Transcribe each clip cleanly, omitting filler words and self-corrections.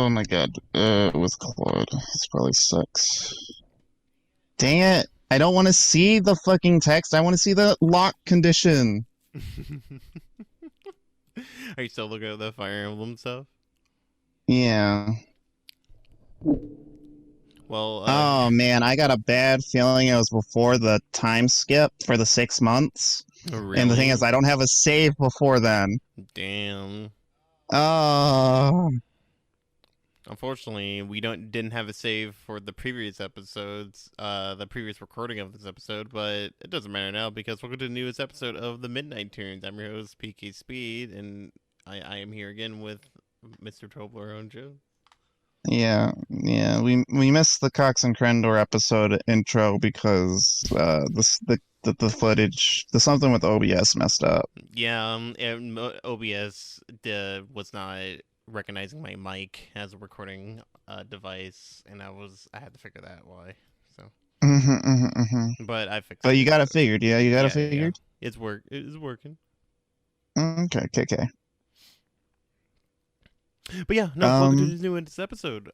Oh my god. It was Claude. It's probably 6. Dang it. I don't want to see the fucking text. I want to see the lock condition. Are you still looking at the Fire Emblem stuff? Yeah. Well, Oh man, I got a bad feeling it was before the time skip for the 6 months. And the thing is, really? I don't have a save before then. Damn. Oh. Unfortunately, we didn't have a save for the previous episodes, the previous recording of this episode, but it doesn't matter now because welcome to the newest episode of the Midnight Tunes. I'm your host, PK Speed, and I am here again with Mr. Toble, our own Joe. Yeah. We missed the Cox and Crendor episode intro because the footage, the something with OBS messed up. Yeah, and OBS was not recognizing my mic as a recording device, and I had to figure that why. So, but I fixed But you it. got So. it figured, yeah. You got it Yeah. figured. It's It is working. Okay. But yeah, no. Welcome to Um, this new episode.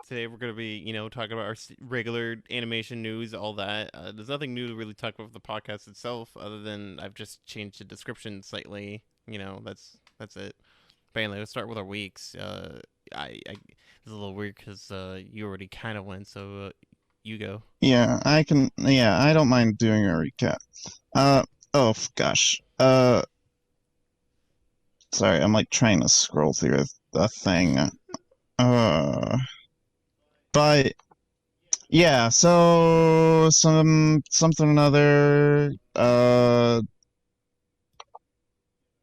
Today we're gonna be, talking about our regular animation news, all that. There's nothing new to really talk about with the podcast itself, other than I've just changed the description slightly. That's it. But anyway, let's start with our weeks. It's a little weird because you already kind of went, so you go. yeah, I can. Yeah, I don't mind doing a recap. Oh gosh. Sorry, I'm like trying to scroll through a thing. Uh, but yeah, so something another.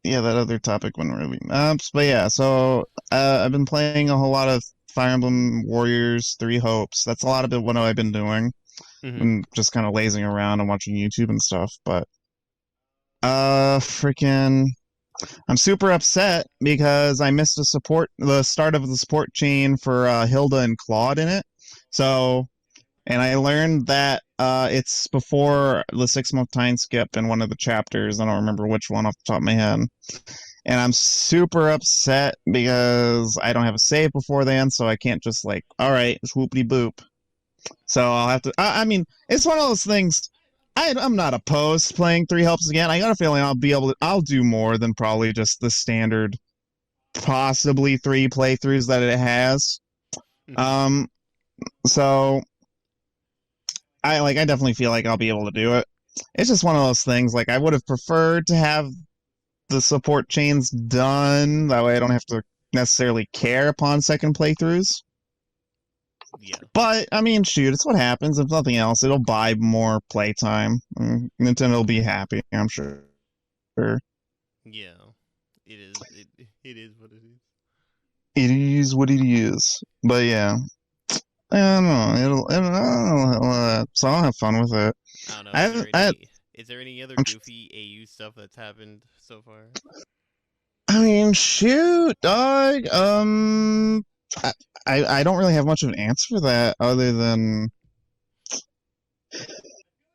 Yeah, that other topic wouldn't really maps. But yeah, so I've been playing a whole lot of Fire Emblem Warriors Three Hopes. That's a lot of it. What I've been doing, Mm-hmm. and just kind of lazing around and watching YouTube and stuff. But freaking. I'm super upset because I missed the start of the support chain for Hilda and Claude in it. So, and I learned that it's before the 6 month time skip in one of the chapters. I don't remember which one off the top of my head. And I'm super upset because I don't have a save before then, so I can't just like, all right, whoopity boop. So I'll have to. I mean, it's one of those things. I'm not opposed to playing Three Helps again. I got a feeling I'll be able to. I'll do more than probably just the standard, possibly 3 playthroughs that it has. Mm-hmm. Um, so I definitely feel like I'll be able to do it. It's just one of those things. Like I would have preferred to have the support chains done. That way I don't have to necessarily care upon second playthroughs. Yeah. But I mean, shoot, it's what happens. If nothing else, it'll buy more playtime. Nintendo will be happy, I'm sure. Yeah. It is. It is what it is. It is what it is. But yeah, I don't know. So I'll have fun with it. I don't know. I haven't. Is there any other I'm, goofy AU stuff that's happened so far? I mean, shoot, dog. I, I don't really have much of an answer for that other than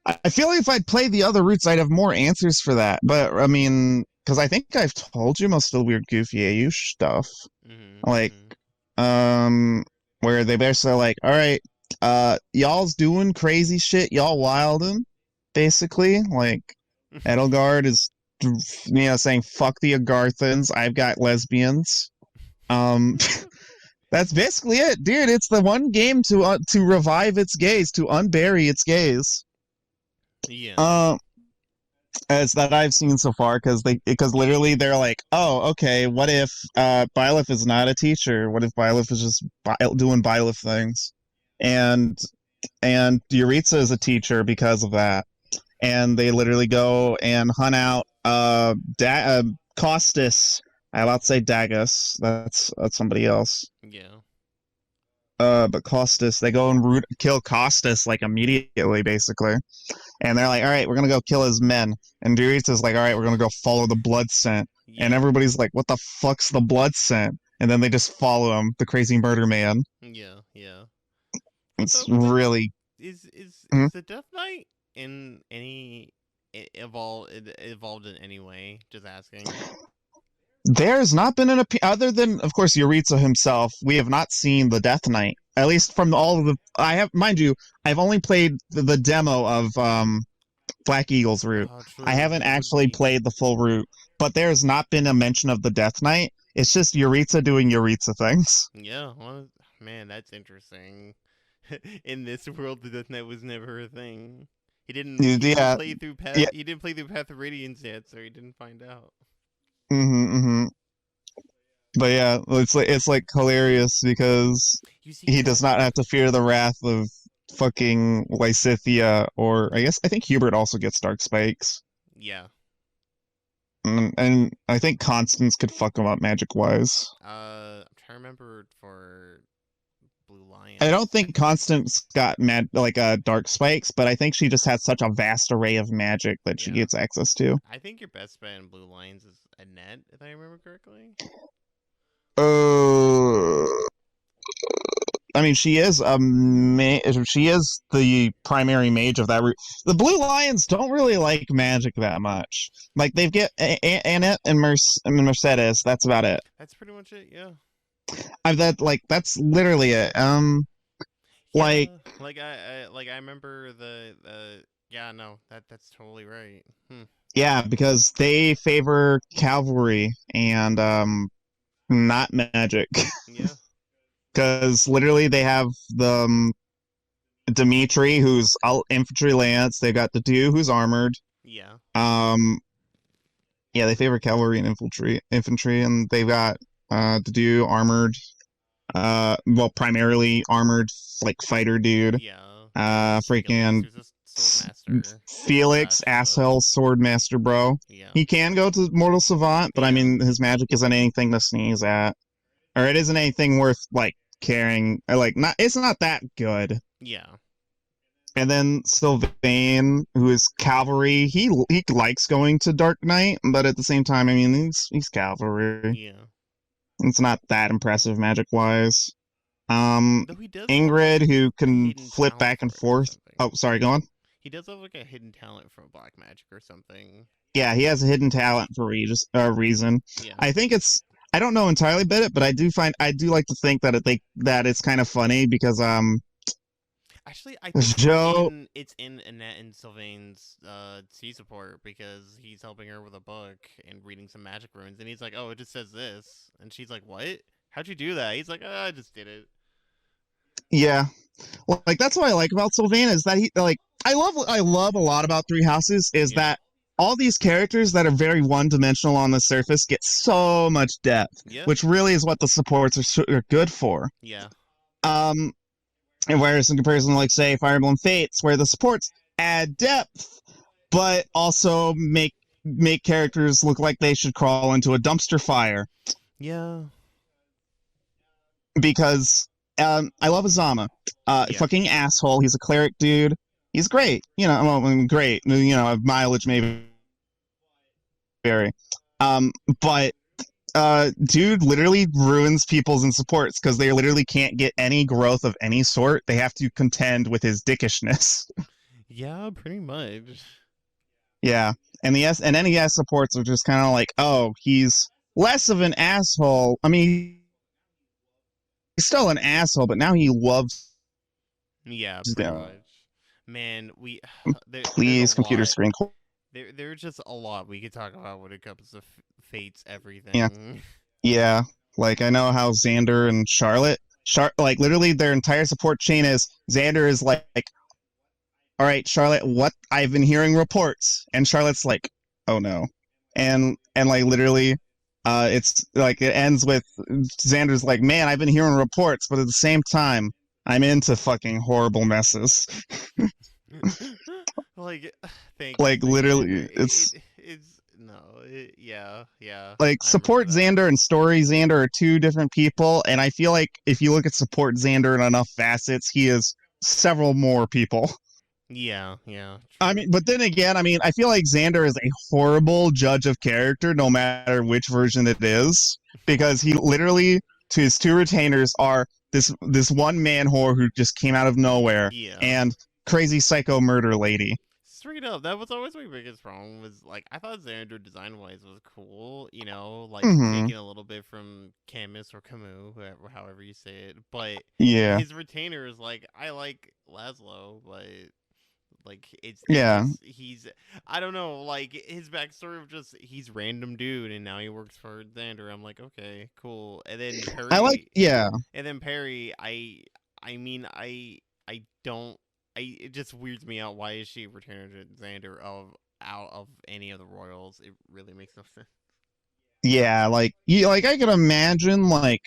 I feel like if I'd played the other routes, I'd have more answers for that. But I mean, because I think I've told you most of the weird, goofy AU stuff, Mm-hmm. like, Mm-hmm. where they basically like, all right, y'all's doing crazy shit, y'all wildin', basically. Like, Edelgard is, saying fuck the Agarthans. I've got lesbians. Um, that's basically it, dude. It's the one game to revive its gays, to unbury its gays. Yeah. Um, as that I've seen so far, because literally they're like, oh, okay, what if Byleth is not a teacher? What if Byleth is just doing Byleth things, and Yuritsa is a teacher because of that, and they literally go and hunt out Costas. I about to say Dagus. That's somebody else. Yeah. But Costas, they go and kill Costas like immediately, basically. And they're like, all right, we're going to go kill his men. And Yuritsa's like, all right, we're going to go follow the blood scent. And Yeah. everybody's like, what the fuck's the blood scent? And then they just follow him, the crazy murder man. Yeah. Yeah. What It's the? But really. is the Death Knight in any evolved in any way? Just asking. There's not been other than, of course, Yuritsa himself. We have not seen the Death Knight. At least from all of the, I have, mind you, I've only played the demo of Black Eagle's route. Oh, I true. haven't It would actually be. played the full route, but there's not been a mention of the Death Knight. It's just Yuritsa doing Yuritsa things. Yeah. Well, man, that's interesting. In this world, the Death Knight was never a thing. He didn't Yeah, play through yeah. Path of Radiance yet, so he didn't find out. Mm-hmm. But yeah, it's like hilarious because You see he does that? not have to fear the wrath of fucking Lysithea, or I think Hubert also gets dark spikes. Yeah. And I think Constance could fuck him up magic wise. I'm trying to remember for Blue I Lions. don't think Constance got dark spikes, but I think she just has such a vast array of magic that she Yeah. gets access to. I think your best bet in Blue Lions is Annette, if I remember correctly. Uh, I mean, she is she is the primary mage of that route. The Blue Lions don't really like magic that much. Like they've get Annette and Mercedes. That's about it. That's pretty much it. Yeah. That's literally it. Like Yeah. I remember the. Yeah. No. That's totally right. yeah, because they favor cavalry and not magic. Yeah. Because literally they have the Dimitri, who's infantry lance. They've got the Dew, who's armored. Yeah. Yeah, they favor cavalry and infantry, and they've got the Dew armored. Well, primarily armored, like fighter dude. Yeah. Freaking Felix, who's a sword master. Felix, asshole swordmaster, bro. Yeah. He can go to Mortal Savant, but I Yeah. mean, his magic isn't anything to sneeze at, or it isn't anything worth like caring. Like, not, it's not that good. Yeah. And then Sylvain, who is cavalry, he likes going to Dark Knight, but at the same time, I mean, he's cavalry. Yeah. It's not that impressive magic wise. Though he does Ingrid, who can hidden flip talent back and for it or forth. something. Oh, sorry, go on. He does have like a hidden talent for black magic or something. Yeah, he has a hidden talent for a reason. Yeah. I think I don't know entirely about it, but I do like to think that it's kind of funny because Actually, I think Joe. it's in Annette and Sylvain's C support because he's helping her with a book and reading some magic runes, and he's like, "Oh, it just says this," and she's like, "What? How'd you do that?" He's like, "Oh, I just did it." Yeah, like that's what I like about Sylvain is that he like I love a lot about Three Houses is Yeah. that all these characters that are very one-dimensional on the surface get so much depth, Yeah. which really is what the supports are good for. Yeah. And whereas in comparison to, like, say, Fire Emblem Fates, where the supports add depth, but also make characters look like they should crawl into a dumpster fire. Yeah. Because I love Azama. Yeah. Fucking asshole. He's a cleric dude. He's great. You know, well, I mean, great. You know, mileage may vary. But dude literally ruins people's and supports because they literally can't get any growth of any sort. They have to contend with his dickishness. Yeah, pretty much. Yeah, and the NES supports are just kind of like, oh, he's less of an asshole. I mean, he's still an asshole, but now he loves. Yeah, pretty much. Man, Please, computer screen. There's just a lot we could talk about when it comes to Fates, everything. Yeah. Like, I know how Xander and Charlotte, like, literally their entire support chain is Xander is like, all right, Charlotte, what? I've been hearing reports. And Charlotte's like, oh no. And like, literally, it's like, it ends with Xander's like, man, I've been hearing reports, but at the same time, I'm into fucking horrible messes. Like, thank like, you, literally, yeah. Like, support Xander and story Xander are two different people, and I feel like if you look at support Xander in enough facets, he is several more people. Yeah. I mean, but then again, I mean, I feel like Xander is a horrible judge of character, no matter which version it is, because he literally, to his two retainers, are this one man whore who just came out of nowhere, Yeah. and crazy psycho murder lady. straight up, that was always my biggest problem. Was like I thought Xander design wise was cool, like Mm-hmm. taking a little bit from Camus or Camus, however you say it. But Yeah. his retainer is like I like Laszlo, but like it's Yeah. just I don't know, like his backstory of just he's random dude and now he works for Xander. I'm like, okay, cool. I like, yeah. And then Perry, I mean I don't it just weirds me out. Why is she returning to Xander out of any of the royals? It really makes no sense. Yeah, like I could imagine like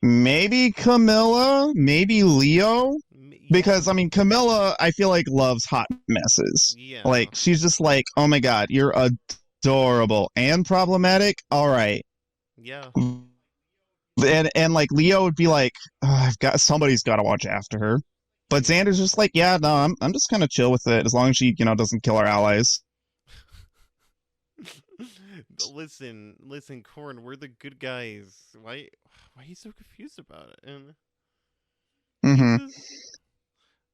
maybe Camilla, maybe Leo, Yeah, because I mean Camilla, I feel like loves hot messes. yeah, Like she's just like, oh my god, you're adorable and problematic. All right, yeah. and like Leo would be like, oh, I've got somebody's got to watch after her. But Yeah. Xander's just like, yeah, no, I'm just kind of chill with it as long as she doesn't kill our allies. Listen, Corn, we're the good guys. Why are you so confused about it? And Hmm. Jesus.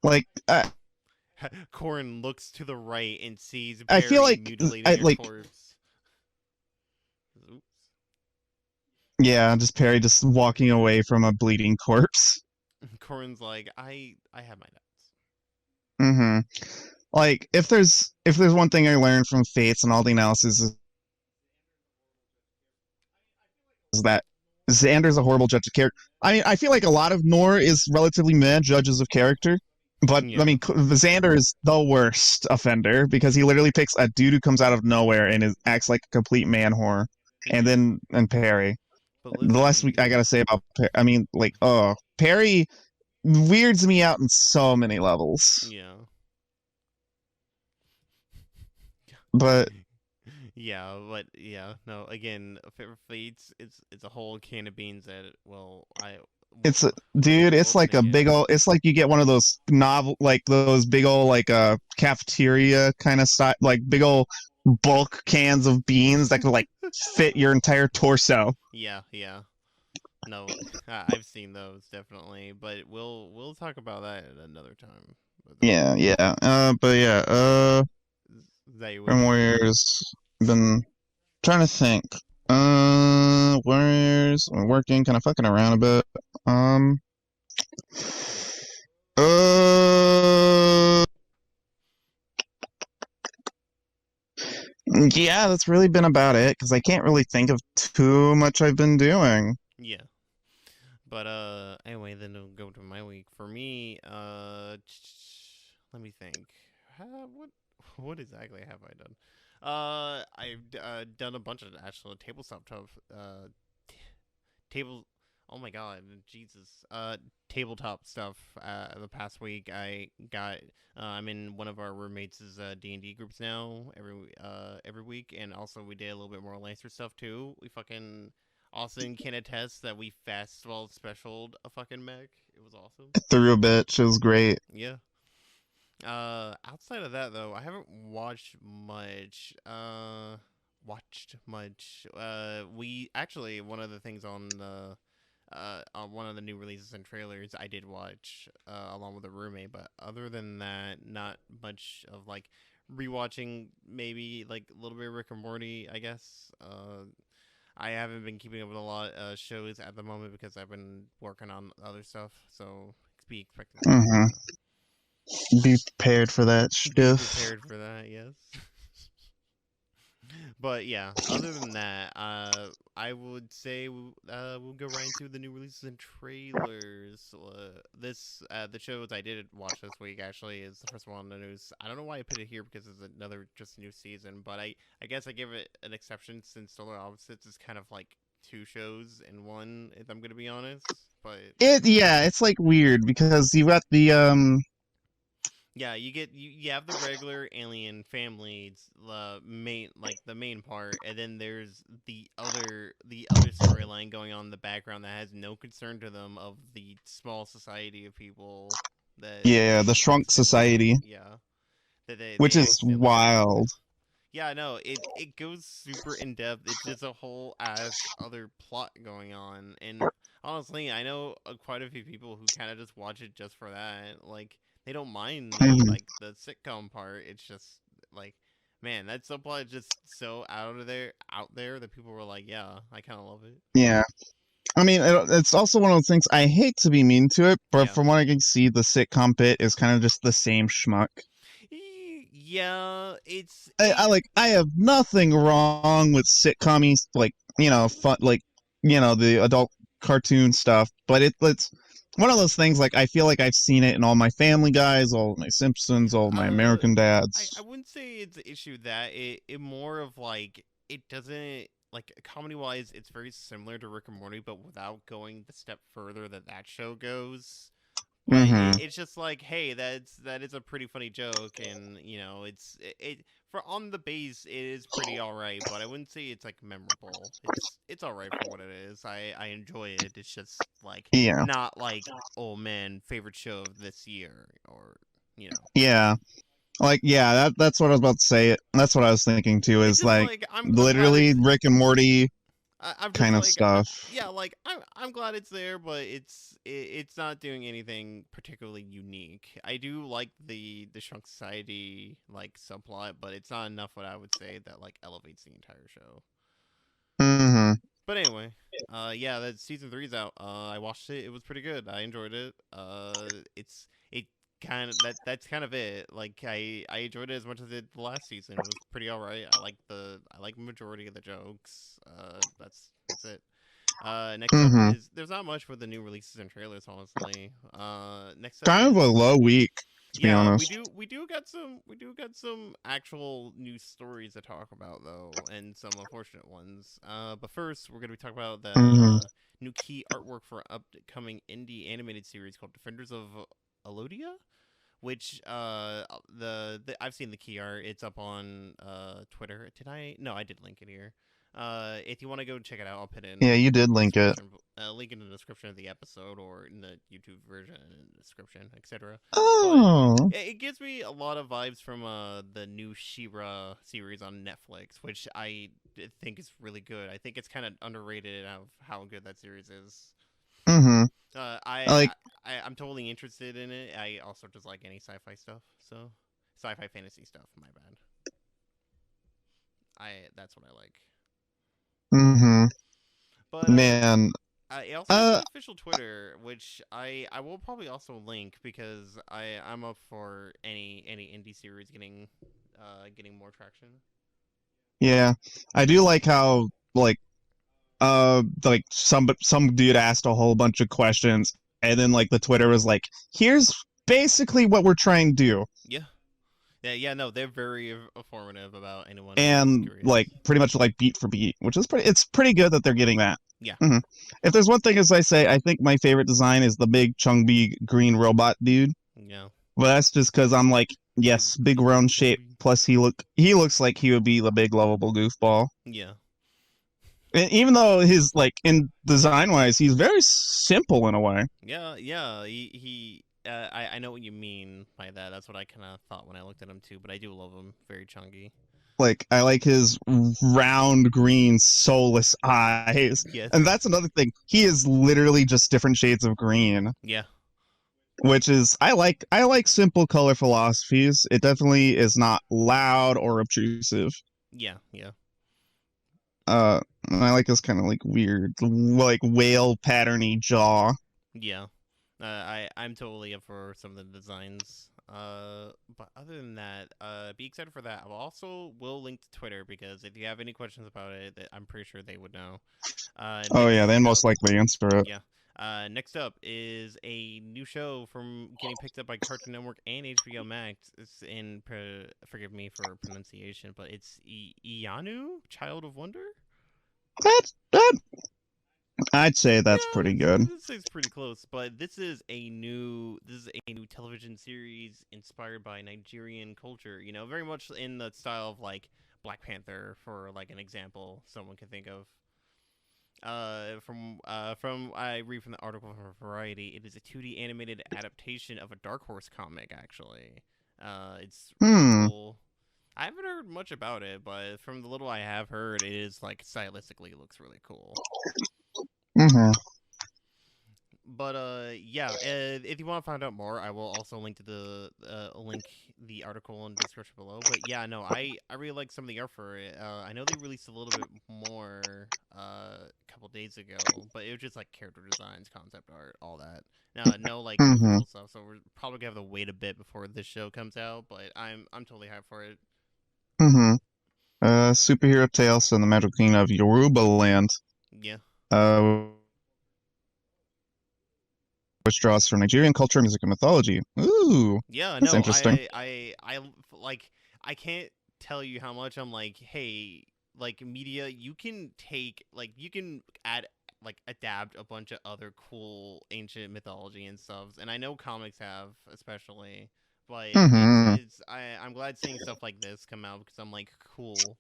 Like Corn looks to the right and sees I feel Perry like mutilating I a like corpse. Oops. yeah, just Perry just walking away from a bleeding corpse. Corn's like, I have my doubts. Hmm. Like if there's one thing I learned from Fates and all the analysis is that Xander's a horrible judge of character. I mean, I feel like a lot of Nor is relatively meh judges of character, but I Yeah. mean, Xander is the worst offender because he literally picks a dude who comes out of nowhere and acts like a complete man whore. And Yeah. Perry. But The last listen, week I gotta say about I mean, like, oh, Perry weirds me out in so many levels. yeah. But Yeah, but yeah, no. Again, Fates, it's a whole can of beans that it's dude, will it's open like a big again. old. It's like you get one of those novel, like those big old like cafeteria kind of style, like big old bulk cans of beans that could like fit your entire torso. Yeah, yeah. No, I've seen those definitely, but we'll talk about that at another time. But Yeah, yeah. But yeah. is that your week? From Warriors. Been trying to think. Warriors. I'm working, kind of fucking around a bit. Um. Uh. Yeah, that's really been about it because I can't really think of too much I've been doing. Yeah. But anyway, then we'll go to my week. For me, let me think. What exactly have I done? I've done a bunch of actual tabletop stuff. T- table. Oh my god, Jesus. Tabletop stuff. The past week, I got. I'm in one of our roommates' D&D groups now every week, and also we did a little bit more Lancer stuff too. We fucking Austin can attest that we fastball specialed a fucking mech. It was awesome. I threw a bit. It was great. Yeah. Outside of that though, I haven't watched much. We actually one of the things on one of the new releases and trailers I did watch along with a roommate, but other than that, not much of like rewatching. Maybe like a little bit of Rick and Morty, I guess. I haven't been keeping up with a lot of shows at the moment because I've been working on other stuff. So be expecting that. Hmm. Be prepared for that Be stuff. prepared for that, yes. But yeah, other than that, I would say we'll go right into the new releases and trailers. The shows I did watch this week actually is the first one on the news. I don't know why I put it here because it's another just new season, but I guess I give it an exception since Solar Opposites is kind of like two shows in one. If I'm gonna be honest, but It's like weird because you've got the. yeah, you have the regular alien families, the main part, and then there's the other storyline going on in the background that has no concern to them of the small society of people that Yeah, the they Shrunk exist in. Society, Yeah, that which they is accidentally created. wild. Yeah, no, it goes super in depth. It's just a whole ass other plot going on, and honestly, I know quite a few people who kind of just watch it just for that. Like they don't mind the Mhm. like the sitcom part. It's just like, man, that subplot is just so out there that people were like, yeah, I kind of love it. Yeah. I mean, it's also one of those things. I hate to be mean to it, but Yeah. from what I can see, the sitcom bit is kind of just the same schmuck. Yeah, I have nothing wrong with sitcom like fun like the adult cartoon stuff, but it's one of those things like I feel like I've seen it in all my Family Guys, all my Simpsons, all my American I Dads. wouldn't say it's an issue that it more of like it doesn't like comedy wise it's very similar to Rick and Morty but without going the step further that that show goes. But Mm-hmm. it's just like, hey, that is a pretty funny joke, and for on the base it is pretty all right, but I wouldn't say it's like memorable. It's all right for what it is. I enjoy it. It's just like Yeah. not like, oh man, favorite show of this year or you know. Yeah. Like yeah, that's what I was about to say. That's what I was thinking too. It's Is just like like I'm glad literally it's Rick and Morty I'm just kind of like stuff. yeah, like I'm glad it's there, but it's not doing anything particularly unique. I do like the Shrunk Society like subplot, but it's not enough what I would say that like elevates the entire show. Mm-hmm. But anyway, yeah, that season three's out. I watched it. It was pretty good. I enjoyed it. It kind of that's kind of it. Like I enjoyed it as much as it the last season. It was pretty all right. I like majority of the jokes. That's it. Next up Mm-hmm. is there's not much with the new releases and trailers, honestly. Next up Kind of a is low week, to be yeah, honest. we do got some actual news stories to talk about though, and some unfortunate ones. But first we're gonna be talking about the Mm-hmm. new key artwork for an upcoming indie animated series called Defenders of Elodia, which I've seen the key art. It's up on Twitter. Did I? No, I did link it here. If you want to go check it out, I'll put it Yeah, in you did the link it. description. Link in the description of the episode or in the YouTube version and description, etc. But Oh. it gives me a lot of vibes from the new She-Ra series on Netflix, which think is really good. I think it's kind of underrated of how good that series is. Mm-hmm. Uh, Like, I, I'm totally interested in it. I also just like any sci-fi stuff, so sci-fi fantasy stuff. My bad. That's what I like. mm-hmm. But Man. it also has an official Twitter, which I will probably also link because I'm up for any indie series getting more traction. Yeah. I do like how, like some dude asked a whole bunch of questions, and then, like, the Twitter was like, here's basically what we're trying to do. Yeah, yeah. No, they're very informative about anyone who's And curious. like pretty much like beat for beat, which is it's pretty good that they're getting that. Yeah, hmm If there's one thing, as I say, I think my favorite design is the big Chungbi green robot dude. yeah. But that's just because I'm like, yes, big round shape. Chubby. Plus, he looks like he would be the big lovable goofball. Yeah. And even though his like in design wise, he's very simple in a way. Yeah, yeah. I know what you mean by that. That's what I kind of thought when I looked at him too. But I do love him. Very chunky. Like I like his round green soulless eyes. Yes. And that's another thing. He is literally just different shades of green. Yeah. Which is I like simple color philosophies. It definitely is not loud or obtrusive. Yeah. Yeah. I like this kind of like weird like whale patterny jaw. Yeah. I'm totally up for some of the designs. But other than that, be excited for that. I will link to Twitter because if you have any questions about it, I'm pretty sure they would know. Oh yeah, they Next up, most likely answer it. yeah. Next up is a new show from getting picked up by Cartoon Network and HBO Max. It's forgive me for pronunciation, but it's Ianu, Child of Wonder. That I'd say that's Yeah, pretty good. this is pretty close. But this is a new television series inspired by Nigerian culture. You know, very much in the style of like Black Panther, for like an example someone can think of. From I read from the article from Variety, it is a 2D animated adaptation of a Dark Horse comic. Actually, it's really Hmm. cool. I haven't heard much about it, but from the little I have heard, it is like stylistically looks really cool. Mm-hmm. But yeah. If you want to find out more, I will also link the article in the description below. But yeah, no, I really like some of the art for it. I know they released a little bit more a couple days ago, but it was just like character designs, concept art, all that. No like Mm-hmm. official stuff. So we're probably gonna have to wait a bit before this show comes out. But I'm totally hyped for it. Mm-hmm. Superhero Tales from the Magical Kingdom of Yoruba Land. Yeah. Uh, which draws from Nigerian culture, music, and mythology. Ooh, Yeah, that's no, interesting. like I can't tell you how much I'm like, hey, like media, you can take like you can add like adapt a bunch of other cool ancient mythology and stuff, and I know comics have especially, but Mm-hmm. I'm glad seeing stuff like this come out because I'm like, cool,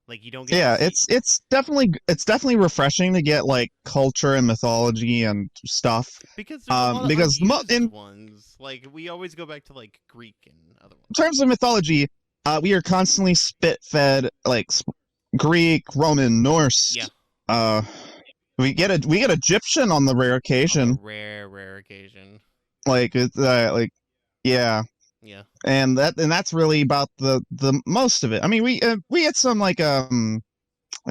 like you don't get to Yeah, see it's definitely refreshing to get like culture and mythology and stuff. because there's a lot of Because unused in ones. Like we always go back to like Greek and other ones. terms of mythology, we are constantly spit fed like Greek, Roman, Norse. Yeah, Uh, we get Egyptian on the rare on the occasion. rare occasion. Like it's like yeah, Yeah. and that's really about the most of it. I mean, we had some like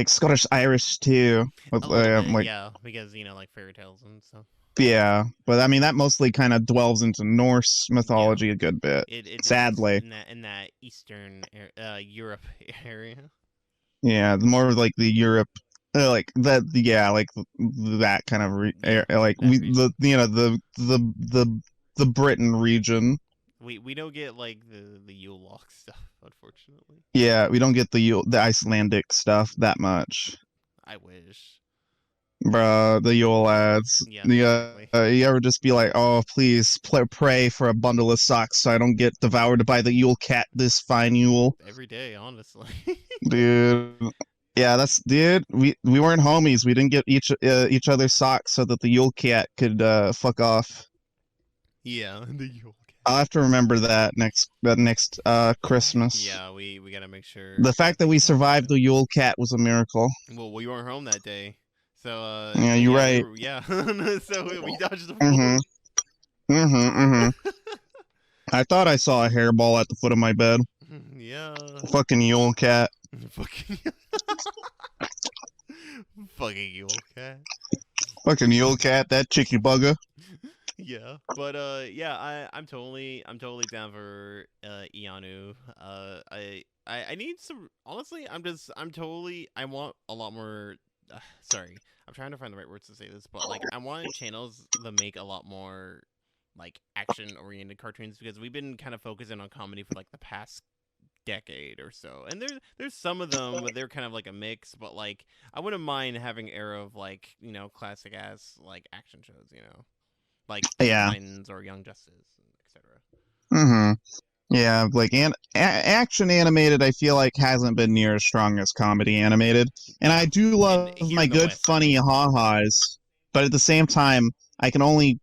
Scottish Irish too with A little bit, like yeah, because like fairy tales and stuff. yeah, but I mean that mostly kind of dwells into Norse Yeah, mythology a good bit. it's Sadly, in that eastern Europe area. yeah, more like the Europe, like that, yeah, like that kind of Yeah, like that we region. the Britain region. We don't get like the Yule log stuff, unfortunately. Yeah, we don't get the Icelandic stuff that much. I wish. Bruh, the Yule lads. Yeah, The exactly. you ever just be like, oh, please pray for a bundle of socks so I don't get devoured by the Yule cat this fine Yule, Every day, honestly. dude. Yeah, that's dude. We weren't homies. We didn't get each other's socks so that the Yule cat could fuck off. Yeah, the Yule I'll have to remember that next Christmas. Yeah, we gotta make sure The fact that we things happen like survived that. the Yule cat was a miracle. Well, we weren't home that day, so Yeah, you're yeah, right. yeah. So we dodged the Mm-hmm. bullet. Mm-hmm. Mm-hmm. I thought I saw a hairball at the foot of my bed. Yeah. Fucking Yule cat. Fucking fucking Yule cat. Fucking Yule cat. That chicky bugger. Yeah. But yeah, I'm totally down for Ianu. I need some honestly, I want a lot more sorry. I'm trying to find the right words to say this, but like I want channels that make a lot more like action oriented cartoons because we've been kind of focusing on comedy for like the past decade or so. And there's some of them but they're kind of like a mix, but like I wouldn't mind having era of like, classic ass like action shows. Like Teen Yeah. Titans or Young Justice, etc. Mm-hmm. Yeah, like action animated, I feel like hasn't been near as strong as comedy animated, and Yeah. I do And love here my in the good West at funny least. ha-has, but at the same time, I can only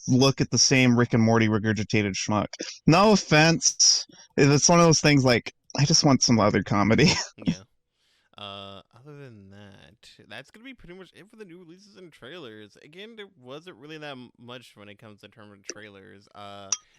look at the same Rick and Morty regurgitated schmuck. No offense, it's one of those things like I just want some other comedy. Yeah. Other than that, that's gonna be pretty much it for the new releases and trailers. Again, there wasn't really that much when it comes to terms of trailers.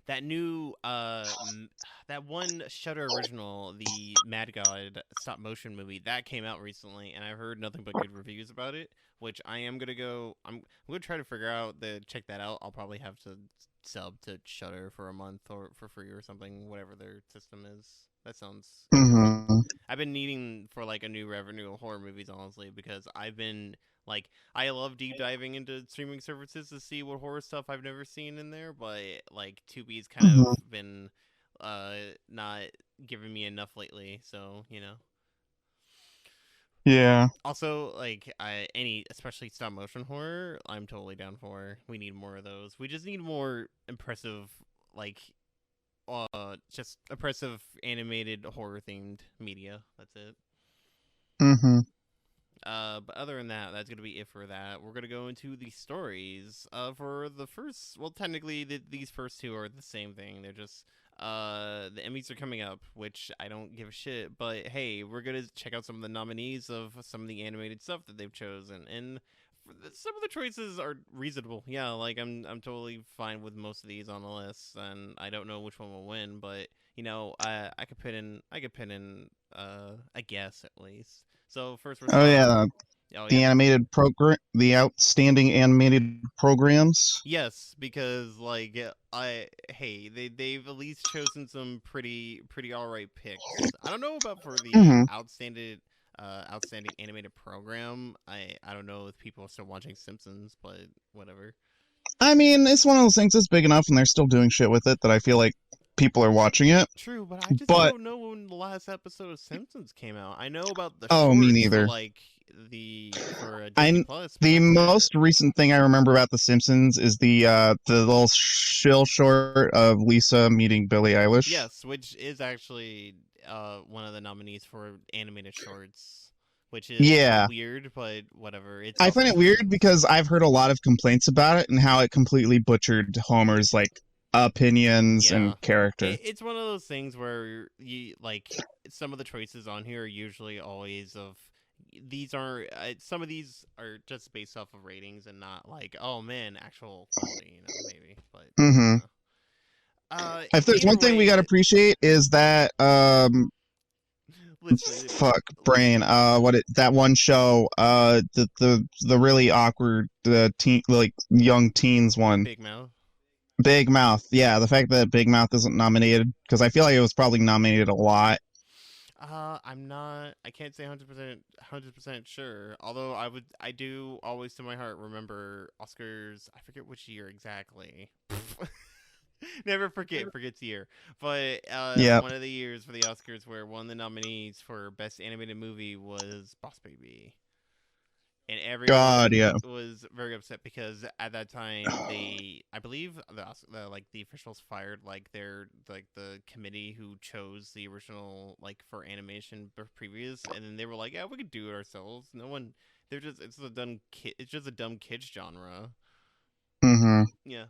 That new that one Shutter original, the Mad God stop motion movie, that came out recently, and I've heard nothing but good reviews about it. Which I am gonna go. I'm gonna try to figure out the check that out. I'll probably have to sub to Shutter for a month or for free or something, whatever their system is. That sounds interesting. Hmm. I've been needing for like a new revenue of horror movies, honestly, because I've been like I love deep diving into streaming services to see what horror stuff I've never seen in there, but like Tubi's kind Hmm. of been not giving me enough lately, so. Yeah. Also, like any especially stop motion horror, I'm totally down for. We need more of those. We just need more impressive like just oppressive animated horror themed media. That's it. Hmm. But other than that, that's gonna be it for that. We're gonna go into the stories. For the first, well, technically, these first two are the same thing. They're just the Emmys are coming up, which I don't give a shit. But hey, we're gonna check out some of the nominees of some of the animated stuff that they've chosen. And some of the choices are reasonable. Yeah, like I'm totally fine with most of these on the list, and I don't know which one will win, but I could pin in a guess at least. So first we're Oh starting. yeah, Oh the yeah. animated program, the outstanding animated programs. Yes, because like they've at least chosen some pretty alright picks. I don't know about for the Hmm outstanding animated program. I don't know if people are still watching Simpsons, but whatever. I mean, it's one of those things that's big enough, and they're still doing shit with it that I feel like people are watching it. True, but I just But don't know when the last episode of Simpsons came out. I know about the oh, me shorts for neither. like the for Disney I Plus, but the that's it. most recent thing I remember about The Simpsons is the little shill short of Lisa meeting Billie Eilish. Yes, which is actually one of the nominees for animated shorts, which is Yeah, weird, but whatever. It's I also find The it weird Simpsons. because I've heard a lot of complaints about it and how it completely butchered Homer's like opinions Yeah. and character. It's one of those things where you like some of the choices on here are usually always of these are some of these are just based off of ratings and not like oh man actual quality maybe but Hmm yeah. If there's one Either thing we gotta way, appreciate is that let's fuck brain that one show the really awkward teen like young teens one. Big Mouth. Big Mouth, yeah, the fact that Big Mouth isn't nominated because I feel like it was probably nominated a lot. I'm not. I can't say 100% sure. Although I do always to my heart remember Oscars. I forget which year exactly. Never forgets year. But Yep. one of the years for the Oscars where one of the nominees for best animated movie was Boss Baby, and God, everyone yeah. was very upset because at that time I believe the officials fired like the committee who chose the original like for animation previous, and then they were like, yeah, we could do it ourselves. No one, it's just a dumb kids genre. hmm Yeah,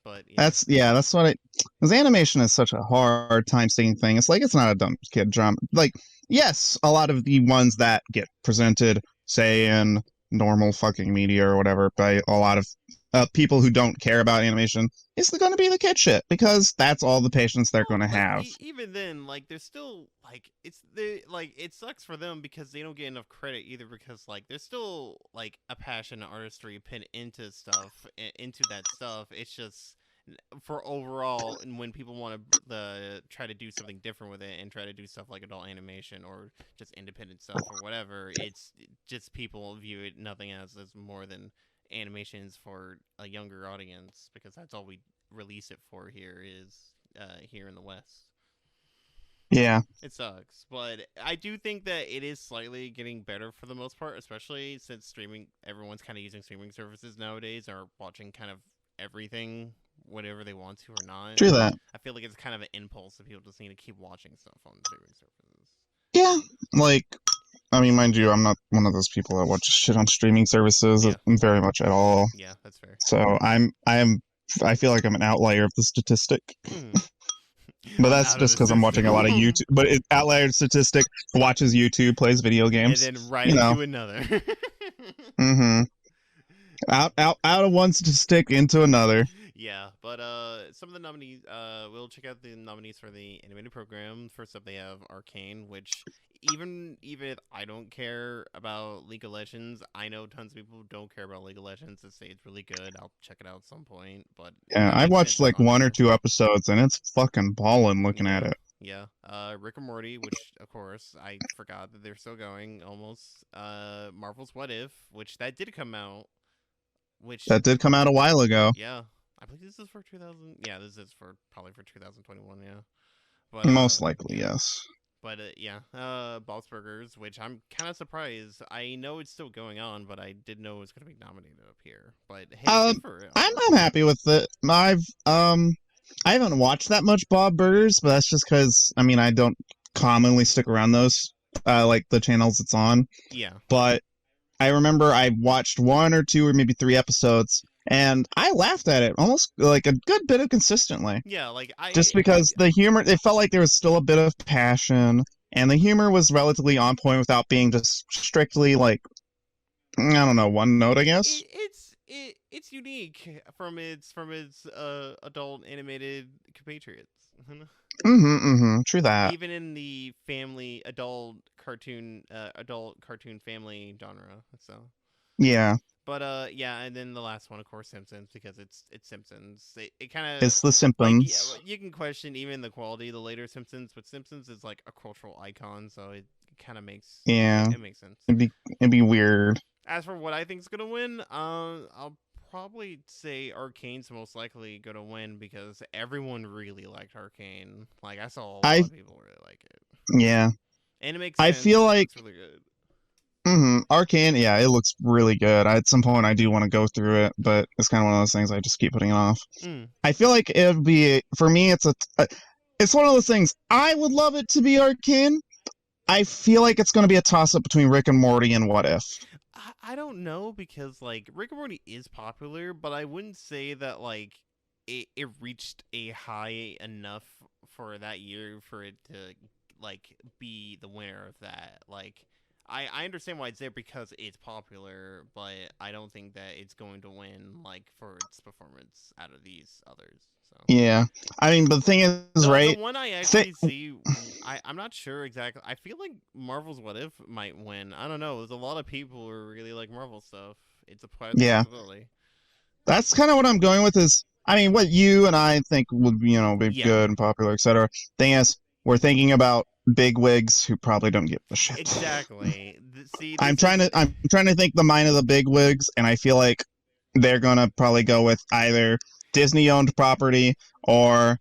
but yeah. that's what it because animation is such a hard time stating thing. It's like it's not a dumb kid drama. Like, yes, a lot of the ones that get presented, say in normal fucking media or whatever, by a lot of people who don't care about animation, is going to be the kid shit because that's all the patience they're going Well, to like have. even then, like there's still like it's they like it sucks for them because they don't get enough credit either because like there's still like a passion and artistry put into into that stuff. It's just for overall and when people want to try to do something different with it and try to do stuff like adult animation or just independent stuff or whatever, it's just people view it nothing as more than animations for a younger audience because that's all we release it for here is here in the West. Yeah. It sucks, but I do think that it is slightly getting better for the most part, especially since everyone's kind of using streaming services nowadays or watching kind of everything, whatever they want to or not. True that. I feel like it's kind of an impulse that people just need to keep watching stuff on streaming services. Yeah. Like, I mean, mind you, I'm not one of those people that watches shit on streaming services Yeah, very much at all. yeah, that's fair. So I feel like I'm an outlier of the statistic. Mm. But I'm that's out of just the because I'm watching a lot of system. YouTube. But outlier statistic watches YouTube, plays video And games. then right You know. into another. Mm-hmm. Out of one statistic into another. Yeah, but some of the nominees, we'll check out the nominees for the animated program. First up, they have Arcane, which even if I don't care about League of Legends, I know tons of people who don't care about League of Legends that say it's really good. I'll check it out at some point, but Yeah, it I makes sense watched it's like on one or here. two episodes, and it's fucking ballin' looking at Yeah, it. yeah. Rick and Morty, which of course I forgot that they're still going almost. Marvel's What If, which that did come out, which That did come out a while ago. yeah, I believe this is for 2000. Yeah, this is for probably for 2021. Yeah, but Most likely, yeah, yes. but yeah, Bob's Burgers, which I'm kind of surprised. I know it's still going on, but I didn't know it was gonna be nominated up here. But hey, good for it. I'm happy with it. I haven't watched that much Bob Burgers, but that's just because I mean I don't commonly stick around those like the channels it's on. Yeah, But I remember I watched one or two or maybe three episodes, and I laughed at it almost like a good bit of consistently. yeah, like Just because the humor, it felt like there was still a bit of passion, and the humor was relatively on point without being just strictly like I don't know, one note, I guess. It's unique from its adult animated compatriots. True that. Even in the family adult cartoon family genre. So, Yeah, but yeah, and then the last one, of course, Simpsons, because it's Simpsons. It kind of it's the like, yeah, Simpsons. you can question even the quality of the later Simpsons, but Simpsons is like a cultural icon, so it kind of makes Yeah, it makes sense. it'd be weird. As for what I think's gonna win, I'll probably say Arcane's most likely gonna win because everyone really liked Arcane. Like, I saw a lot I of people really like it, yeah, and it makes I sense. feel It like looks really good. Arcane. Yeah, it looks really good. At some point, I do want to go through it, but it's kind of one of those things I just keep putting off. Mm. I feel like it would be for me. It's one of those things. I would love it to be Arcane. I feel like it's going to be a toss up between Rick and Morty and What If. I don't know because like Rick and Morty is popular, but I wouldn't say that like it reached a high enough for that year for it to like be the winner of that. Like, I understand why it's there because it's popular, but I don't think that it's going to win like for its performance out of these others. So Yeah, I mean, but the thing is, the right? one I Th- actually see, I'm not sure exactly. I feel like Marvel's What If might win. I don't know. There's a lot of people who really like Marvel stuff. It's a yeah, possibility. that's kind of what I'm going with. Is I mean, what you and I think would be Yeah, good and popular, etc. Thing is, we're thinking about big wigs who probably don't give a shit. exactly. See, I'm this trying is to I'm trying to think the mind of the big wigs, and I feel like they're gonna probably go with either Disney owned property or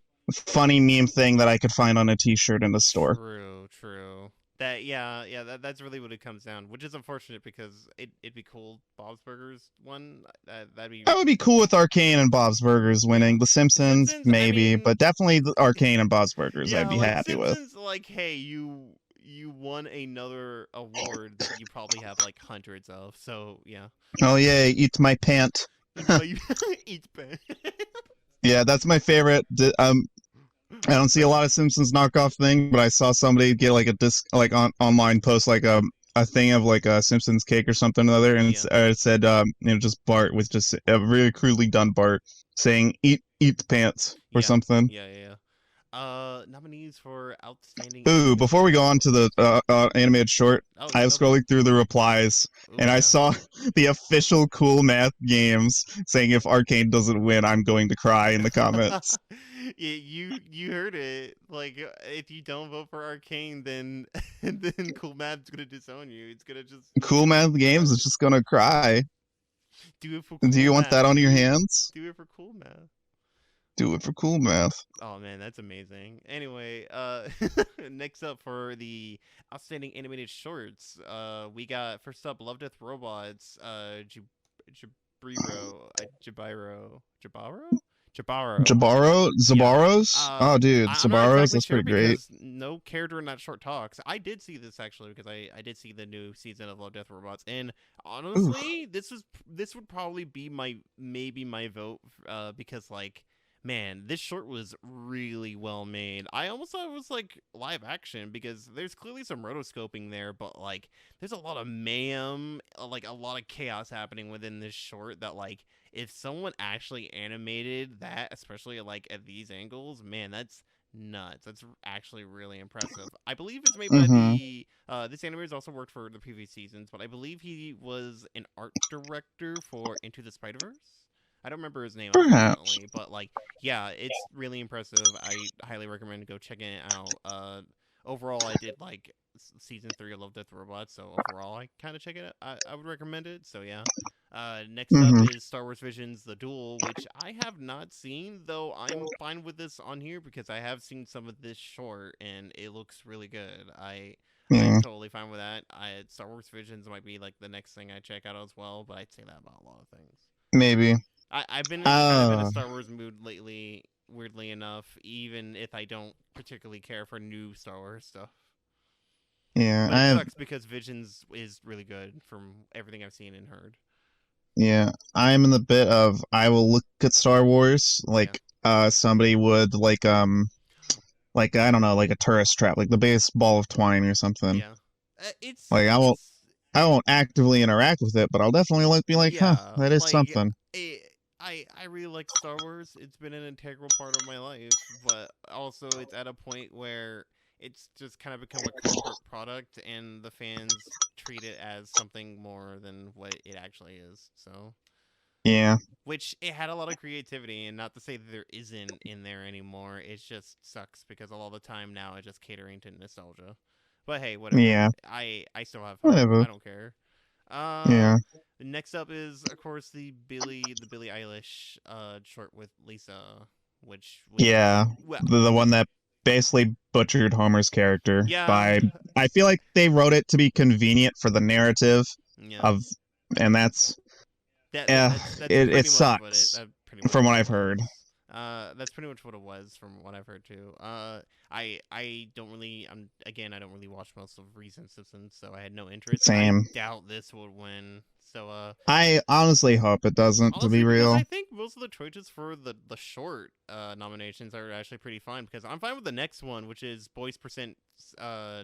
funny meme thing that I could find on a T-shirt in the store. true, true. That yeah, that's really what it comes down, which is unfortunate because it'd be cool. Bob's Burgers one, that'd be I would be cool with Arcane and Bob's Burgers yeah. winning. The Simpsons, Simpsons, I maybe, mean, but definitely the Arcane and Bob's Burgers, I'd yeah, be like happy with. Simpsons, like, hey, you won another award that you probably have like hundreds of. So yeah, Oh yeah, eat my pant. eat my eat pen. Yeah, that's my favorite. I don't see a lot of Simpsons knockoff thing, but I saw somebody get like a disc, like online post like a thing of like a Simpsons cake or something or other, and Yeah, it said just Bart with just a really crudely done Bart saying eat the pants or yeah, something. yeah. Nominees for outstanding Ooh, animated before we go on to short. the animated short, Oh, I was okay. scrolling through the replies Oh and I yeah. saw the official Cool Math Games saying if Arcane doesn't win, I'm going to cry in the comments. Yeah, you heard it. Like, if you don't vote for Arcane, then then Cool Map's gonna disown you. It's gonna just Cool Math Games is just gonna cry. do it for Do Cool you want that Math, on your dude. hands? Do it for Cool Math. Do it for Cool Math. Oh man, that's amazing. Anyway, next up for the outstanding animated shorts, we got first up Love Death Robots, Jabaro. Yeah. Zabaros? Oh, dude, I'm not Zabaros, exactly that's sure pretty great. because no character in that short talks. I did see this actually because I did see the new season of Love Death Robots, and Ooh, honestly, this would probably be my vote, because like, man, this short was really well made. I almost thought it was like live action because there's clearly some rotoscoping there, but like there's a lot of mayhem, like a lot of chaos happening within this short that like if someone actually animated that, especially like at these angles, man, that's nuts. That's actually really impressive. I believe it's made by mm-hmm. the this animator's also worked for the previous seasons, but I believe he was an art director for Into the Spider-Verse. I don't remember his name Perhaps. unfortunately, but like yeah, it's really impressive. I highly recommend go checking it out. Overall I did like season 3 of Love Death Robots, so overall I kind of check it out. I would recommend it. So yeah. Next up Mm-hmm. is Star Wars Visions: The Duel, which I have not seen, though I'm fine with this on here because I have seen some of this short and it looks really good. I'm Yeah, totally fine with that. Star Wars Visions might be like the next thing I check out as well, but I'd say that about a lot of things. maybe. I've been kind of in a Uh, Star Wars mood lately, weirdly enough, even if I don't particularly care for new Star Wars stuff. yeah, But it sucks because Visions is really good from everything I've seen and heard. yeah, I'm in the bit of I will look at Star Wars Yeah. like somebody would like I don't know, like a tourist trap, like the biggest ball of twine or something. Yeah. It's Like I won't. it's I won't actively interact with it, but I'll definitely be like, huh, Yeah, that is like something. I really like Star Wars. It's been an integral part of my life, but also it's at a point where it's just kind of become a corporate product, and the fans treat it as something more than what it actually is. So, Yeah, which it had a lot of creativity, and not to say that there isn't in there anymore. It just sucks because all the time now it's just catering to nostalgia. But hey, whatever. yeah, I still have fun. whatever. I don't care. Uh, Yeah, Next up is of course the Billie Eilish short with Lisa, which yeah. well The one that basically butchered Homer's character yeah by. I feel like they wrote it to be convenient for the narrative yeah of, and that's that's it pretty much what it sucks that pretty much from what what it I've heard. was. That's pretty much what it was from what I've heard too. I don't really I don't really watch most of recent Simpsons, so I had no interest. I Same. doubt this would win. So I honestly hope it doesn't, to be honestly, because real. I think most of the choices for the short nominations are actually pretty fine. Because I'm fine with the next one, which is Boys Percent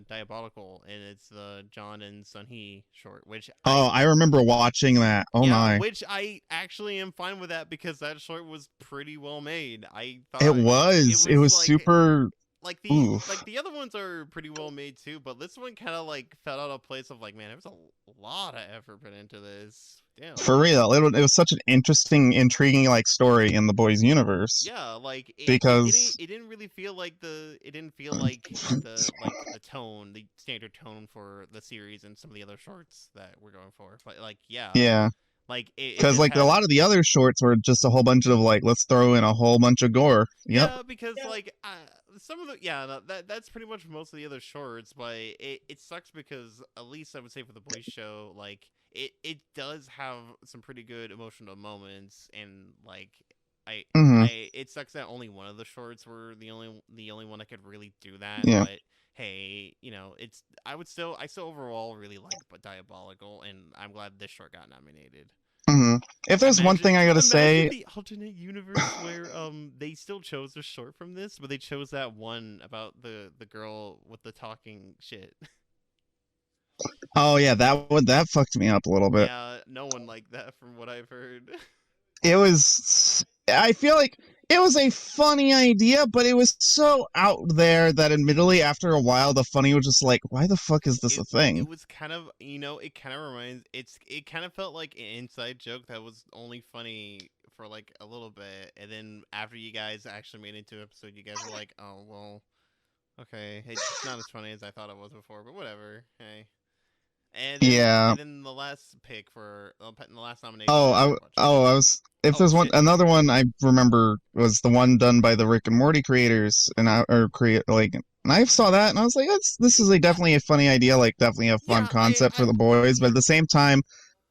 Diabolical, and it's the John and Sun Hee short, which Oh, I remember watching that. Oh my. which I actually am fine with that because that short was pretty well made. I It thought it was. It was was super. like Oof. the other ones are pretty well made too, but this one kind of like fell out of place of like, man, there was a lot of effort put into this. Damn. For real. It was such an interesting, intriguing like story in the boys' universe Yeah, like because. it didn't really feel like it didn't feel like the tone, the standard tone for the series and some of the other shorts that we're going for. But like yeah, Yeah. like it Because just like a had lot of the other shorts were just a whole bunch of like, let's throw in a whole bunch of gore. Yep. yeah, because like some of the that's pretty much most of the other shorts, but it sucks because at least I would say for the boys show, like it does have some pretty good emotional moments, and like Hmm. it sucks that only one of the shorts were the only one that could really do that, Yeah. but hey, it's I still overall really like but Diabolical, and I'm glad this short got nominated. Hmm. If there's one Imagine, thing I gotta imagine say, the alternate universe where they still chose a short from this, but they chose that one about the girl with the talking shit. oh yeah, that fucked me up a little bit. Yeah, no one liked that from what I've heard. It was. I feel like it was a funny idea, but it was so out there that admittedly, after a while, the funny was just like, why the fuck is this it a thing? it was kind of it kind of reminds it kind of felt like an inside joke that was only funny for like a little bit, and then after you guys actually made it into an episode, you guys were like, oh well, okay, it's not as funny as I thought it was before, but whatever. Hey. Yeah. And then the last pick for the last nomination Oh, is Robot oh, Chicken. I was. If Oh there's one, shit. another one I remember was the one done by the Rick and Morty creators, and I or create like, and I saw that, and I was like, this is a Yeah, definitely a funny idea, like definitely a fun yeah, concept for the boys, but at the same time,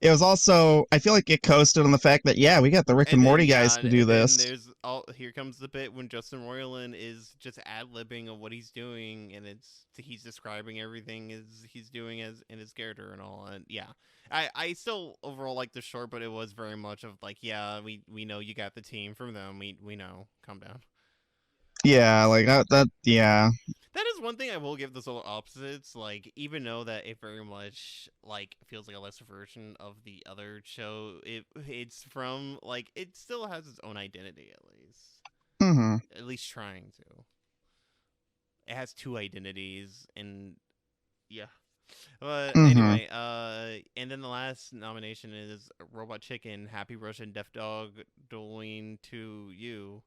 it was also I feel like it coasted on the fact that yeah, we got the Rick and and then Morty guys to do and then this. there's all here comes the bit when Justin Roiland is just ad libbing of what he's doing, and he's describing everything as he's doing as in his character and all, and yeah. I still overall like the short, but it was very much of like, yeah, we know you got the team from them. We know. Calm down. Yeah, like that. Yeah. That is one thing I will give the Solar Opposites. Like, even though that it very much like feels like a lesser version of the other show, it's from like it still has its own identity Hmm. at least trying to. It has two identities, and yeah. But Hmm. anyway, and then the last nomination is Robot Chicken, Happy Russian Deaf Dog, Doing to You.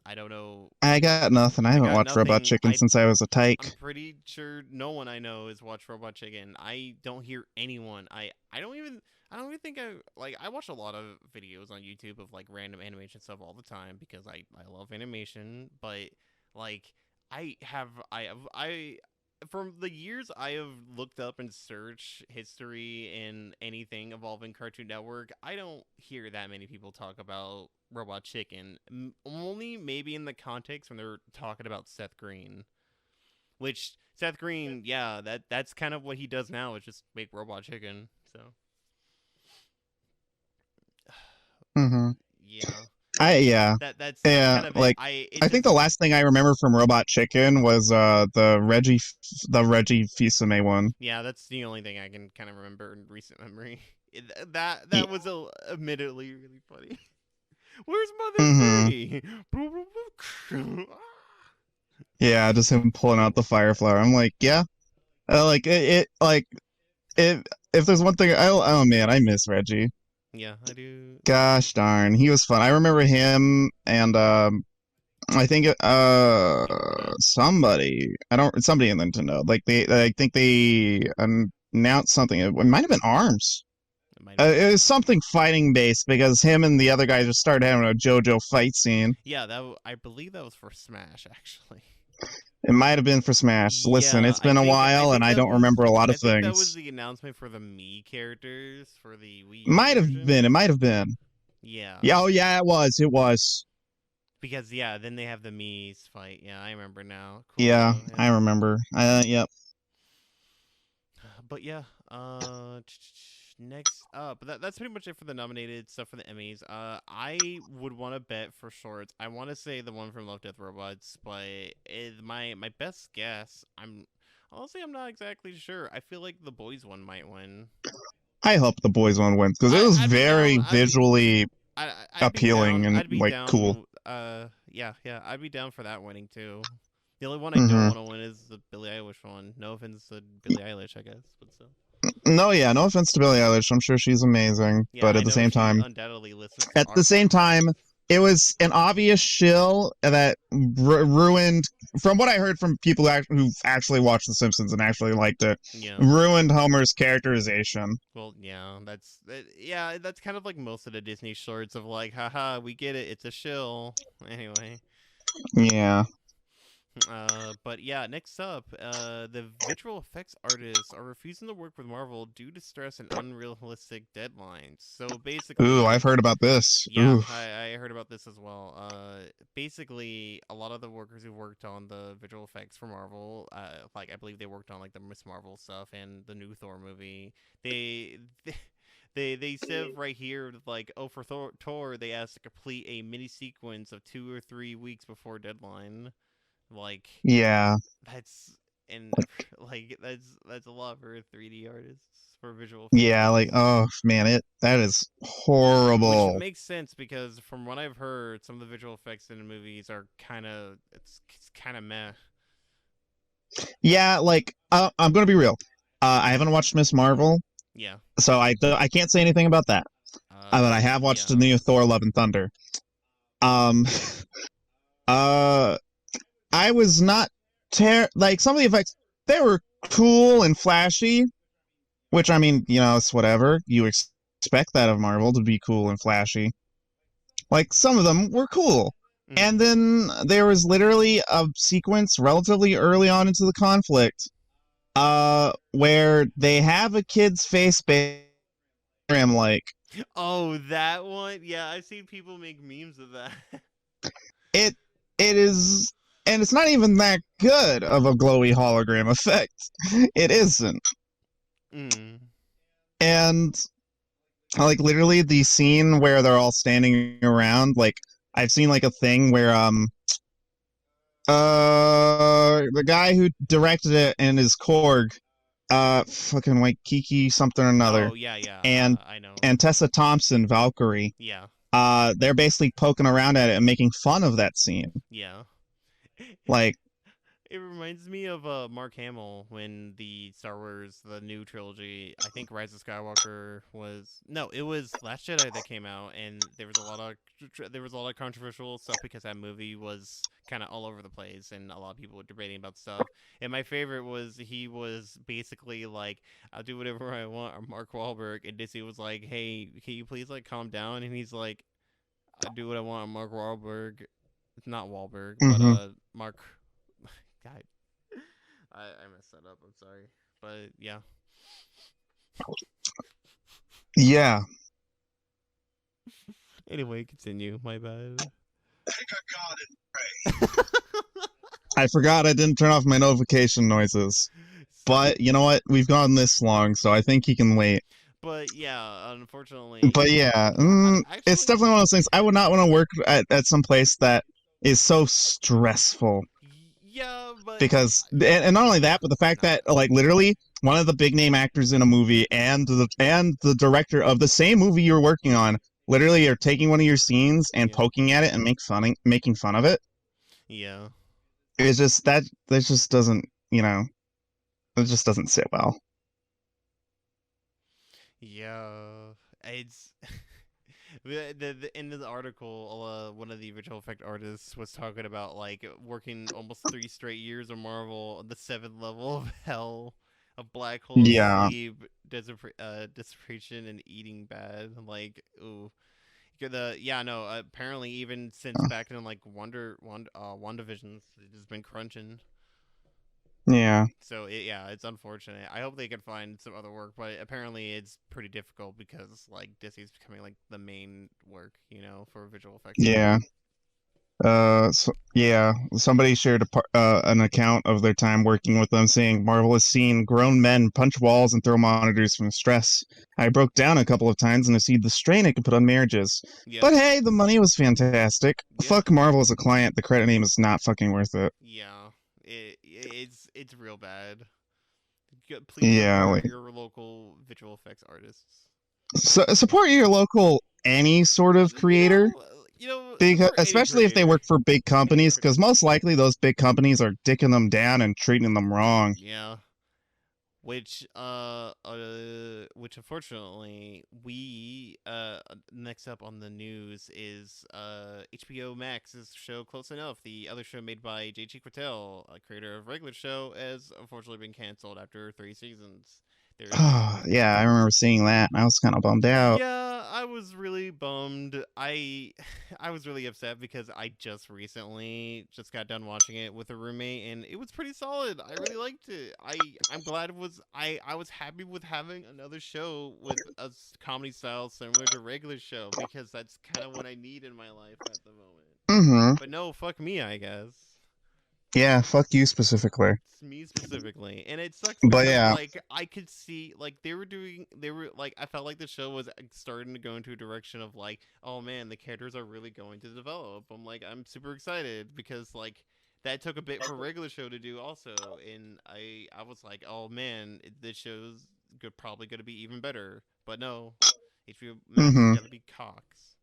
I don't know. I got nothing. I I haven't got watched Robot nothing. Chicken since I was a I'm tyke. pretty sure no one I know has watched Robot Chicken. I don't hear anyone. I don't even think I watch a lot of videos on YouTube of like random animation stuff all the time because I love animation, but like I from the years I have looked up and searched history in anything involving Cartoon Network, I don't hear that many people talk about Robot Chicken. Only maybe in the context when they're talking about Seth Green. Which Seth Green, yeah, that's kind of what he does now is just make Robot Chicken. So Hmm. yeah, Yeah. That's Yeah, kind of it. like It I think just the last thing I remember from Robot Chicken was the Reggie Fils-Aimé one. yeah, that's the only thing I can kind of remember in recent memory. That Yeah. was admittedly really funny. Where's Mother Mm-hmm. Three? Yeah, just him pulling out the fire flower. I'm like, yeah, like it. If there's one thing, oh man, I miss Reggie. Yeah, I do. Gosh darn, he was fun. I remember him and I think somebody somebody in Nintendo like I think they announced something. It might have been Arms. It might have been. It was something fighting based because him and the other guys just started having a JoJo fight scene. Yeah, I believe that was for Smash actually. It might have been for Smash. Listen, Yeah, it's been a I while and think I that don't was remember a lot I of think that was things. the announcement for the Mii characters for the Wii U Might have been. version. It might have been. Yeah. Yeah. Oh yeah, it was. It was. Because yeah, then they have the Mii's fight. Yeah, I remember now. Cool Yeah, though. I Yeah. remember. Yep. But yeah, next up, that's pretty much it for the nominated stuff for the Emmys. I would want to bet for shorts. I want to say the one from Love, Death, Robots, but my best guess. I'm not exactly sure. I feel like the boys one might win. I hope the boys one wins because it was I'd be down. very visually I'd be appealing down. and I'd be like cool. down. Yeah, yeah. I'd be down for that winning too. The only one I don't Hmm. want to win is the Billie Eilish one. No offense to Billie Eilish, I guess, but still. No, yeah, no offense to Billie Eilish. I'm sure she's amazing, Yeah, but I at the know same she time, undoubtedly listens to at our the same podcast. time, it was an obvious shill that ruined. From what I heard from people who actually watched The Simpsons and actually liked it, Yeah. ruined Homer's characterization. Well, yeah, yeah, that's kind of like most of the Disney shorts of like, haha, we get it, it's a shill. Anyway. Yeah. But yeah, next up, the visual effects artists are refusing to work with Marvel due to stress and unrealistic deadlines. So Ooh, basically, I've heard about this. yeah, Ooh. I heard about this as well. Basically, a lot of the workers who worked on the visual effects for Marvel, like I believe they worked on like the Miss Marvel stuff and the new Thor movie. They they said right here like, oh, for Thor, they asked to complete a mini sequence of 2 or 3 weeks before deadline. Like Yeah. that's and like that's a lot for 3D artists for visual effects Yeah, like artists. oh man, that is Which horrible. makes sense because from what I've heard, some of the visual effects in the movies are it's kind of meh. Yeah, like I'm gonna be real. I haven't watched Miss Marvel, Yeah. so I can't say anything about that. But I have watched the Yeah. new Thor: Love and Thunder. Um, uh, I was not like some of the effects. They were cool and flashy, which I mean, it's whatever you expect that of Marvel to be cool and flashy. Like some of them were cool. Mm. And then there was literally a sequence relatively early on into the conflict, where they have a kid's face like Oh, that one. Yeah, I've seen people make memes of that. it. It is, and it's not even that good of a glowy hologram effect. It isn't, Mm. and like literally the scene where they're all standing around, like I've seen like a thing where the guy who directed it and his Korg, fucking white Kiki something or another, Oh yeah, yeah. and I know. Tessa Thompson, Valkyrie, Yeah, they're basically poking around at it and making fun of that scene. yeah. Like, It reminds me of Mark Hamill when the Star Wars, the new trilogy, I think Rise of Skywalker it was Last Jedi that came out, and there was a lot of controversial stuff because that movie was kind of all over the place, and a lot of people were debating about stuff. And my favorite was he was basically like, "I'll do whatever I want," or Mark Wahlberg, and Disney was like, "Hey, can you please like calm down?" And he's like, "I do what I want," Mark Wahlberg. It's not Wahlberg, but mm-hmm. Mark. God, I messed that up. I'm sorry, but yeah. Yeah. Anyway, continue. My bad. I forgot I didn't turn off my notification noises. But you know what? We've gone this long, so I think he can wait. But yeah, unfortunately, But yeah, it's actually, definitely one of those things. I would not want to work at some place that is so stressful yeah, but because and not only that, but the fact no, that like literally one of the big name actors in a movie and the director of the same movie you're working on literally are taking one of your scenes and yeah, poking at it and making fun of it. yeah, It's just that just doesn't, it just doesn't sit well. yeah. It's the end of the article. One of the visual effect artists was talking about like working almost 3 straight years of Marvel, the seventh level of hell, a black hole of Yeah. sleep, desperation, and eating bad. Like, ooh. No. Apparently, even since back in like WandaVisions, it has been crunching. Yeah. So yeah, it's unfortunate. I hope they can find some other work, but apparently it's pretty difficult because like Disney's becoming like the main work, for visual effects now. Yeah. Yeah, somebody shared an account of their time working with them, saying Marvel has seen grown men punch walls and throw monitors from stress. I broke down a couple of times and I see the strain it could put on marriages. Yep. But hey, the money was fantastic. Yep. Fuck Marvel as a client. The credit name is not fucking worth it. Yeah. It's real bad. Please Yeah, support like your local visual effects artists. support your local any sort of creator. Because, Support any especially if they creator. work for big Any companies, because creator. most likely those big companies are dicking them down and treating them wrong. Yeah. Which unfortunately we next up on the news is HBO Max's show Close Enough, the other show made by J.G. Quattel, a creator of regular show, has unfortunately been canceled after 3 seasons. There's Yeah, I remember seeing that. I was kind of bummed out. Yeah, I was really bummed. I was really upset because I just recently just got done watching it with a roommate and it was pretty solid. I really liked it. I'm glad it was I was happy with having another show with a comedy style similar to regular show because that's kind of what I need in my life at the moment. Mm-hmm. But no, fuck me, I guess. Yeah, fuck you specifically. It's me specifically, and it sucks But because yeah. like I could see like they were like I felt like the show was starting to go into a direction of like, oh man, the characters are really going to develop. I'm super excited because like that took a bit for regular show to do also, and I was like, oh man, this show's probably gonna be even better. But no, HBO Max is Mm-hmm. gonna be cocks.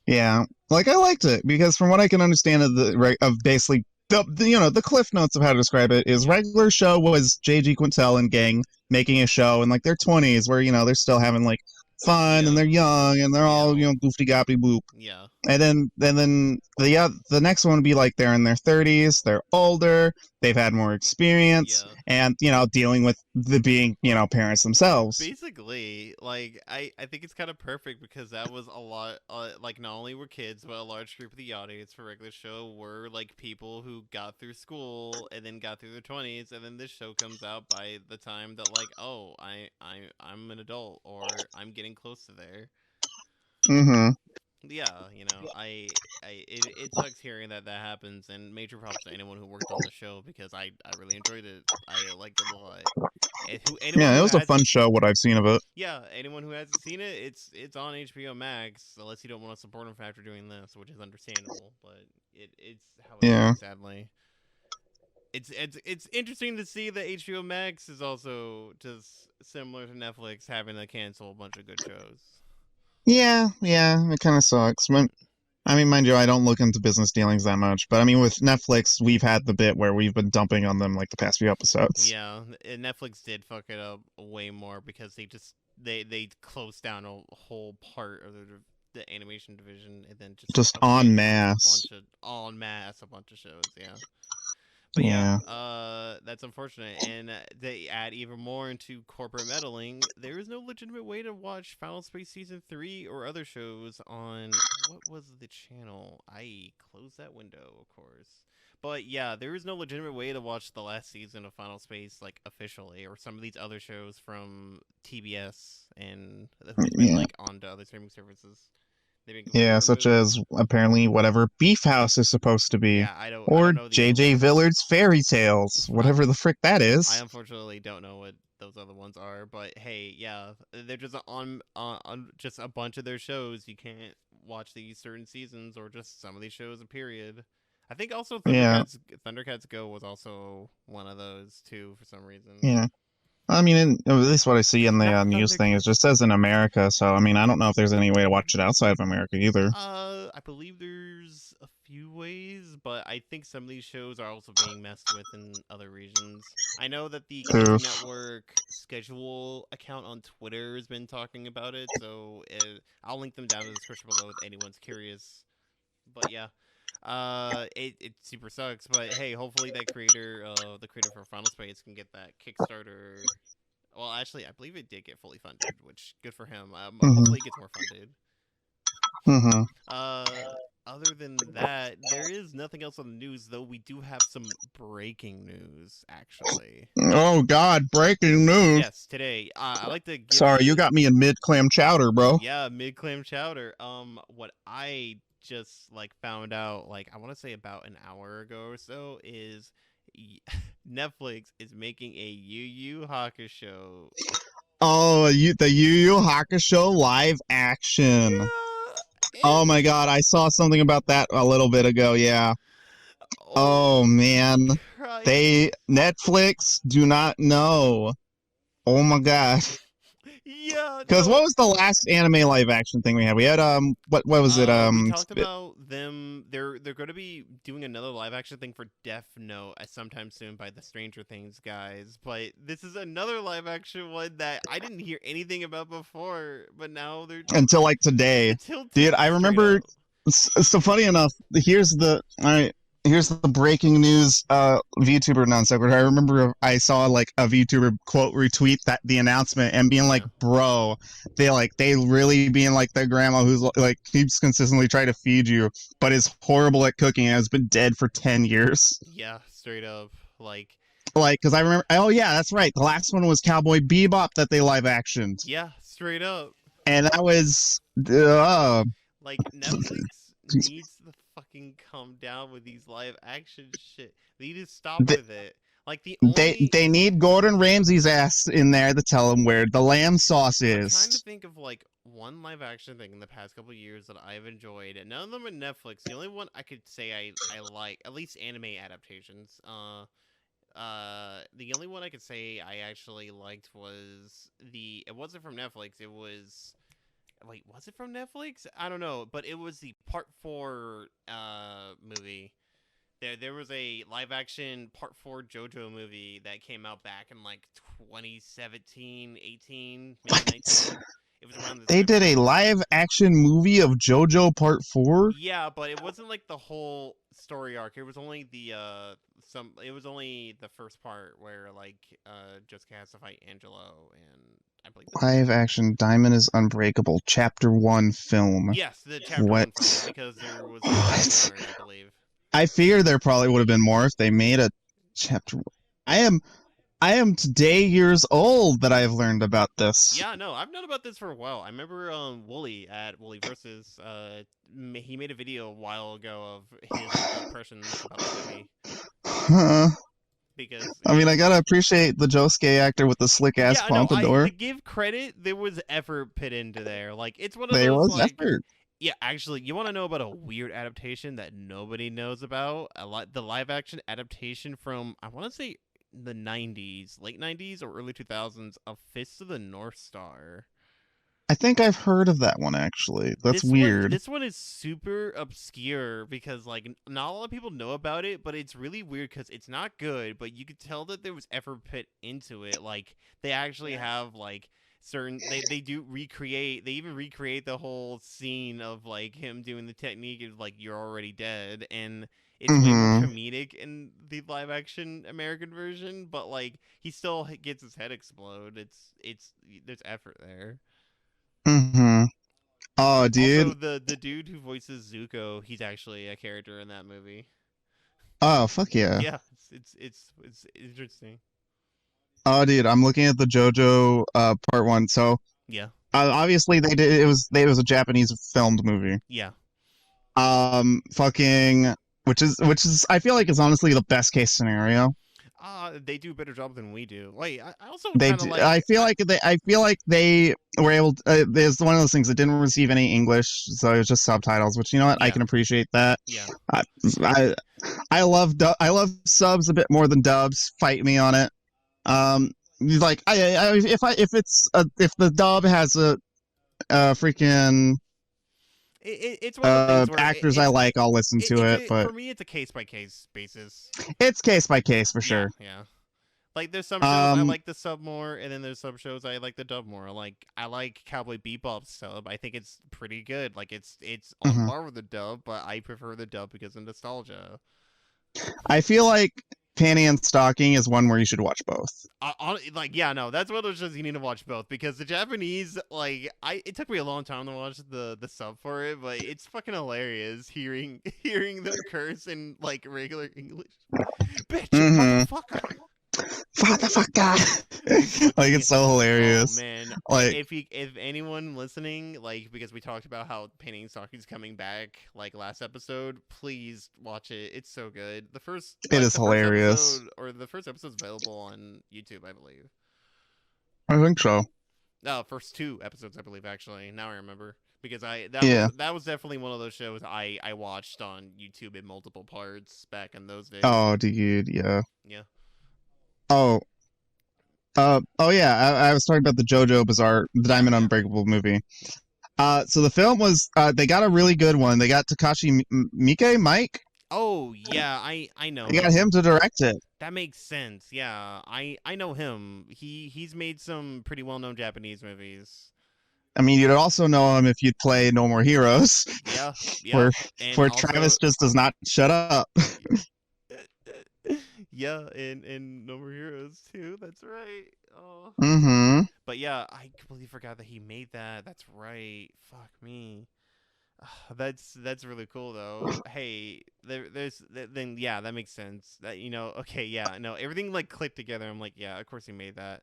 Yeah. Like I liked it because from what I can understand of of basically the cliff notes of how to describe it is Yeah, regular show was J.G. Quintel and gang making a show in like their 20s where they're still having like fun and yeah, they're young and they're all yeah, goofy goppy boop. yeah, And then the next one would be like they're in their 30s, they're older, they've had more experience, yeah. and dealing with the being parents themselves. Basically, like I think it's kind of perfect because that was a lot. Like not only were kids, but a large group of the audience for regular show were like people who got through school and then got through their 20s, and then this show comes out by the time that like, oh, I'm an adult or I'm getting close to there. Mm-hmm. Yeah, it sucks hearing that happens, and major props to anyone who worked on the show because I really enjoyed it. I liked it a lot. And anyone Yeah, it who was a fun hasn't show. What I've seen of it. Yeah, anyone who hasn't seen it, it's on HBO Max. Unless you don't want to support them after doing this, which is understandable, but it's how it Yeah. is. Sadly, it's interesting to see that HBO Max is also just similar to Netflix having to cancel a bunch of good shows. Yeah, it kind of sucks. I mean, mind you, I don't look into business dealings that much, but I mean, with Netflix, we've had the bit where we've been dumping on them like the past few episodes. Yeah, and Netflix did fuck it up way more because they closed down a whole part of the animation division and then just Just en abandoned masse. a bunch of shows. Yeah. But yeah, Yeah. that's unfortunate. And they add even more into corporate meddling. There is no legitimate way to watch Final Space Season 3 or other shows on. What was the channel? I closed that window, of course. But yeah, there is no legitimate way to watch the last season of Final Space, like, officially, or some of these other shows from TBS and who's been, Yeah. like, on to other streaming services. They've been completely Yeah, such removed. as apparently whatever Beef House is supposed to be. Yeah, I Or don't know these J.J. Villard's Fairy Tales, I whatever the frick that I is. unfortunately don't know what those other ones are. But hey, yeah, they're just on just a bunch of their shows. You can't watch these certain seasons or just some of these shows. A period. I think also Yeah, Thundercats Go was also one of those too for some reason. yeah. I mean, at least what I see in the Not news thing is Thundercats. just says in America. So I mean, I don't know if there's any way to watch it outside of America either. I believe there's a few ways, but I think some of these shows are also being messed with in other regions. I know that the Cartoon Oof. Network schedule account on Twitter has been talking about it, so I'll link them down in the description below if anyone's curious. But yeah, it super sucks. But hey, hopefully that creator, the creator for Final Space, can get that Kickstarter. Well, actually, I believe it did get fully funded, which good for him. Hmm. Hopefully it gets more funded. Hmm. Other than that, there is nothing else on the news, though we do have some breaking news, actually. Oh God! Breaking news. Yes, today. I like to give Sorry, you the got me in mid clam chowder, bro. yeah, mid clam chowder. What I just like found out, like I want to say about an hour ago or so, is Netflix is making a Yu Yu Hakusho. Oh, the Yu Yu Hakusho live action. Yeah, Oh and my God, I saw something about that a little bit ago. Yeah. oh Oh man, Christ. they Netflix do not know. Oh my God. Yeah, Because no. what was the last anime live action thing we had? We had what was it We talked about them. They're going to be doing another live action thing for Death Note sometime soon by the Stranger Things guys. But this is another live action one that I didn't hear anything about before. But now they're until like today, until dude. I straight remember. up. So funny enough, here's the all right. Here's the breaking news. VTuber non sequitur. I remember I saw like a VTuber quote retweet that the announcement and being like, Yeah, "Bro, they really being like the grandma who's like keeps consistently trying to feed you, but is horrible at cooking and has been dead for 10 years." yeah, straight up. Like, Like, because I remember. Oh yeah, that's right. The last one was Cowboy Bebop that they live actioned, yeah, straight up. and that was Like Netflix needs to fucking come down with these live action shit. They need to stop they, with it. Like the they only they need Gordon Ramsay's ass in there to tell him where the lamb sauce I'm trying to is. think of like one live action thing in the past couple of years that I've enjoyed, and none of them are Netflix. The only one I could say I like, at least anime adaptations. The only one I could say I actually liked was it wasn't from Netflix. It was wait, was it from Netflix? I don't know, but it was the Part 4 movie. There was a live action Part 4 JoJo movie that came out back in like 2017, 18, maybe What? 19. It was around this They time did a frame. live action movie of JoJo Part 4? Yeah, but it wasn't like the whole story arc. It was only the it was only the first part where like Jessica has to fight Angelo, and I believe that's it. Live action Diamond is Unbreakable Chapter 1 film. Yes, the chapter What? 1 film, because there was What? more, I believe. I figured there probably would have been more if they made a chapter. I am I am today years old that I've learned about this. Yeah, no, I've known about this for a while. I remember Wooly at Wooly Versus. He made a video a while ago of his impressions about the movie Huh. because I mean, I gotta appreciate the Josuke actor with the slick ass yeah, no, I pompadour. to give credit, there was effort put into there. Like it's one of There those was like effort. yeah, actually, you want to know about a weird adaptation that nobody knows about? The live action adaptation from I want to say the 90s, late 90s or early 2000s of Fist of the North Star. I think I've heard of that one actually. That's weird. This one is super obscure because like not a lot of people know about it, but it's really weird because it's not good, but you could tell that there was effort put into it. Like they actually have like certain they do recreate, they even recreate the whole scene of like him doing the technique of like you're already dead, and it's way more Mm-hmm. comedic in the live action American version, but like he still gets his head explode. It's there's effort there. Mm-hmm. Oh, dude. Also, the dude who voices Zuko, he's actually a character in that movie. Oh, fuck yeah. Yeah, it's interesting. Oh, dude, I'm looking at the JoJo part one. So, Yeah, obviously they did it was a Japanese filmed movie. yeah, Fucking which is I feel like is honestly the best case scenario. They do a better job than we do. Like, I also They kind of do, like. I feel like they were able to, there's one of those things that didn't receive any English, so it was just subtitles, which, you know what, I Yeah, can appreciate that. yeah. I I, I love subs a bit more than dubs. Fight me on it. Like if the dub has a freaking It's one of those things where actors I like, I'll listen to it, but for me it's a case by case basis. it's case by case for Yeah, sure. yeah. Like there's some shows I Um, like the sub more, and then there's some shows I like the dub more. Like I like Cowboy Bebop's sub. I think it's pretty good. Like it's on mhm. par with the dub, but I prefer the dub because of nostalgia. I feel like Panty and Stocking is one where you should watch both. Like yeah, no, that's one of those shows you need to watch both because the Japanese, like, it took me a long time to watch the sub for it, but it's fucking hilarious hearing them curse in like regular English. Bitch, Mm-hmm. motherfucker. Like it's so Oh hilarious. man, Like if anyone listening, like, because we talked about how Painting Stocking's coming back like last episode, please watch it. It's so good. it is The first hilarious. episode, or the first episode's available on YouTube, I believe. I think so. No, first 2 episodes, I believe. Actually, now I remember because Yeah. that was definitely one of those shows I watched on YouTube in multiple parts back in those days. Oh, dude. Yeah. Yeah. Oh. Oh yeah. I was talking about the JoJo Bizarre, the Yeah. Diamond Yeah. Unbreakable movie. So the film was. They got a really good one. They got Takashi Mike. Oh yeah, I know They got him to direct it. That makes sense. Yeah, I know him. He's made some pretty well known Japanese movies. I mean, you'd also know him if you'd play No More Heroes, Yeah, yeah, where and also Travis just does not shut up. yeah, and No More Heroes too. That's right. Oh, Mm-hmm. but yeah, I completely forgot that he made that. That's right. Fuck me. That's really cool though. Hey, then yeah, that makes sense. That okay, yeah, no, everything like clicked together. I'm like, yeah, of course he made that.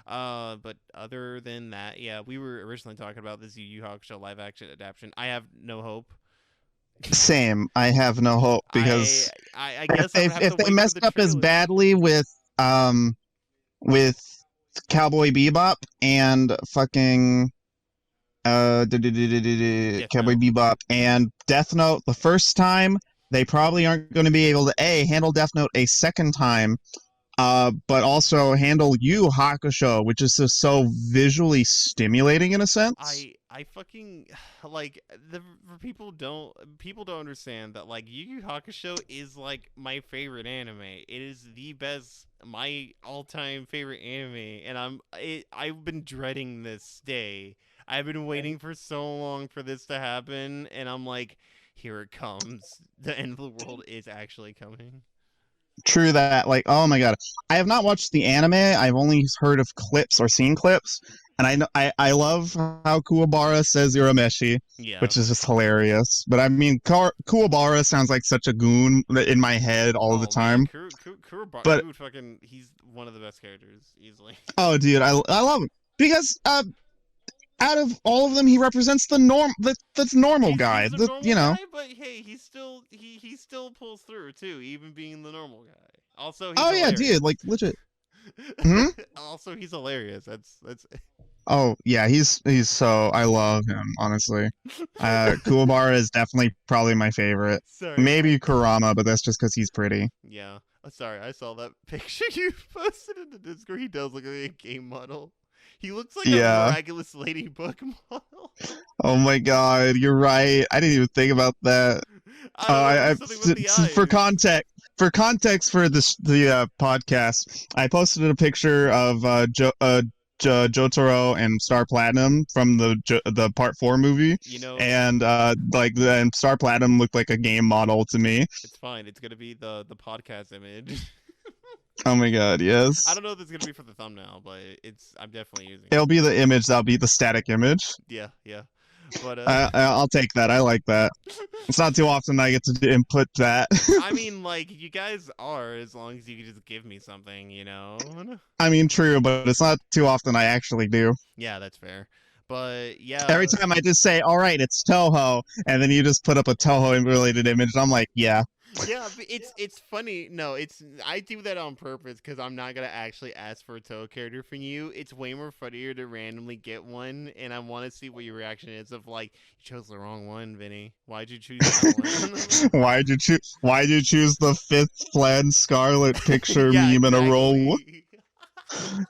But other than that, yeah, we were originally talking about this Yu Yu Hakusho live action adaptation. I have no hope. Same. I have no hope because I guess I would have if to they wait for messed the up as trailer. badly with Cowboy Bebop and fucking Cowboy Note. Bebop and Death Note the first time, they probably aren't going to be able to handle Death Note a second time, but also handle Yu Hakusho, which is just so visually stimulating in a sense. I fucking like people don't understand that like Yu Yu Hakusho is like my favorite anime. It is the best, my all-time favorite anime, and I've been dreading this day. I've been waiting for so long for this to happen, and I'm like, here it comes. The end of the world is actually coming. True that. Like, oh my god, I have not watched the anime. I've only heard of clips or seen clips, and I know I love how Kuwabara says Urameshi, Yeah. which is just hilarious. But I mean, Kuwabara sounds like such a goon in my head all the Oh man, time. But dude, fucking, he's one of the best characters easily. oh, dude, I love him because out of all of them, he represents the that's normal guy. He's a normal You know. guy, but hey, he still pulls through too, even being the normal guy. Also, he's Oh yeah, hilarious. dude, like legit. Hmm? Also, he's hilarious. That's Oh yeah, he's so I love him honestly. Kuwabara is definitely probably my favorite. sorry. Maybe Kurama, but that's just because he's pretty. Yeah. Sorry, I saw that picture you posted in the Discord. He does look like a game model. He looks like a Yeah. miraculous ladybug model. Oh my god, you're right. I didn't even think about that. I don't know, there's something with the eyes. For context for the podcast, I posted a picture of Jotaro and Star Platinum from the Part 4 movie. You know, And Star Platinum looked like a game model to me. it's fine. It's gonna be the podcast image. Oh my god, yes. I don't know if it's gonna be for the thumbnail, but I'm definitely using it. It'll be the image. That'll be the static image. Yeah. But I'll take that. I like that. It's not too often I get to input that. I mean, like, you guys are, as long as you can just give me something, you know. I mean, true, but it's not too often I actually do. Yeah, that's fair. But yeah, Every time I just say, "All right, it's Toho," and then you just put up a Toho related image, I'm like, "Yeah." Yeah, but it's funny. No, it's I do that on purpose because I'm not gonna actually ask for a Toad character from you. It's way more funnier to randomly get one, and I want to see what your reaction is. Of like, you chose the wrong one, Vinny. Why'd you choose that one? Why'd you choose the fifth plaid scarlet picture Yeah, meme in a row? exactly.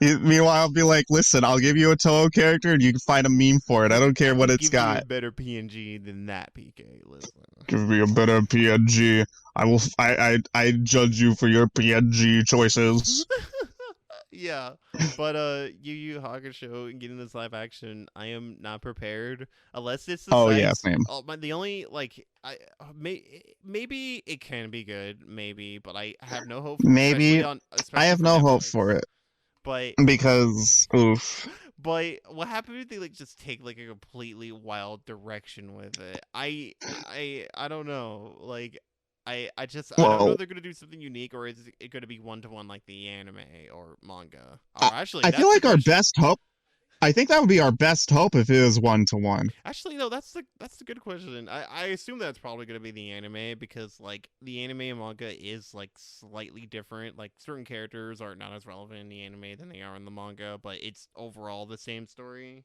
Meanwhile, I'll be like, listen, I'll give you a Toho character and you can find a meme for it. I don't I care what will it's give you a got. better PNG than that, PK. Listen. Give me a better PNG. I judge you for your PNG choices. Yeah, but Yu Yu Hakusho and getting this live action, I am not prepared unless this Oh yeah, decides. same. Oh, the only like maybe it can be good, maybe, but I have no hope, Maybe I especially have for no hope Netflix. for it But because oof. but what happens if they like just take like a completely wild direction with it? I don't know. Like I don't know Well, if they're gonna do something unique or is it gonna be one to one like the anime or manga? Or I, actually, I feel that's the like our question. best hope. I think that would be our best hope if it is 1-to-1. Actually, no, that's the good question. I assume that's probably gonna be the anime because like the anime and manga is like slightly different. Like certain characters are not as relevant in the anime than they are in the manga, but it's overall the same story.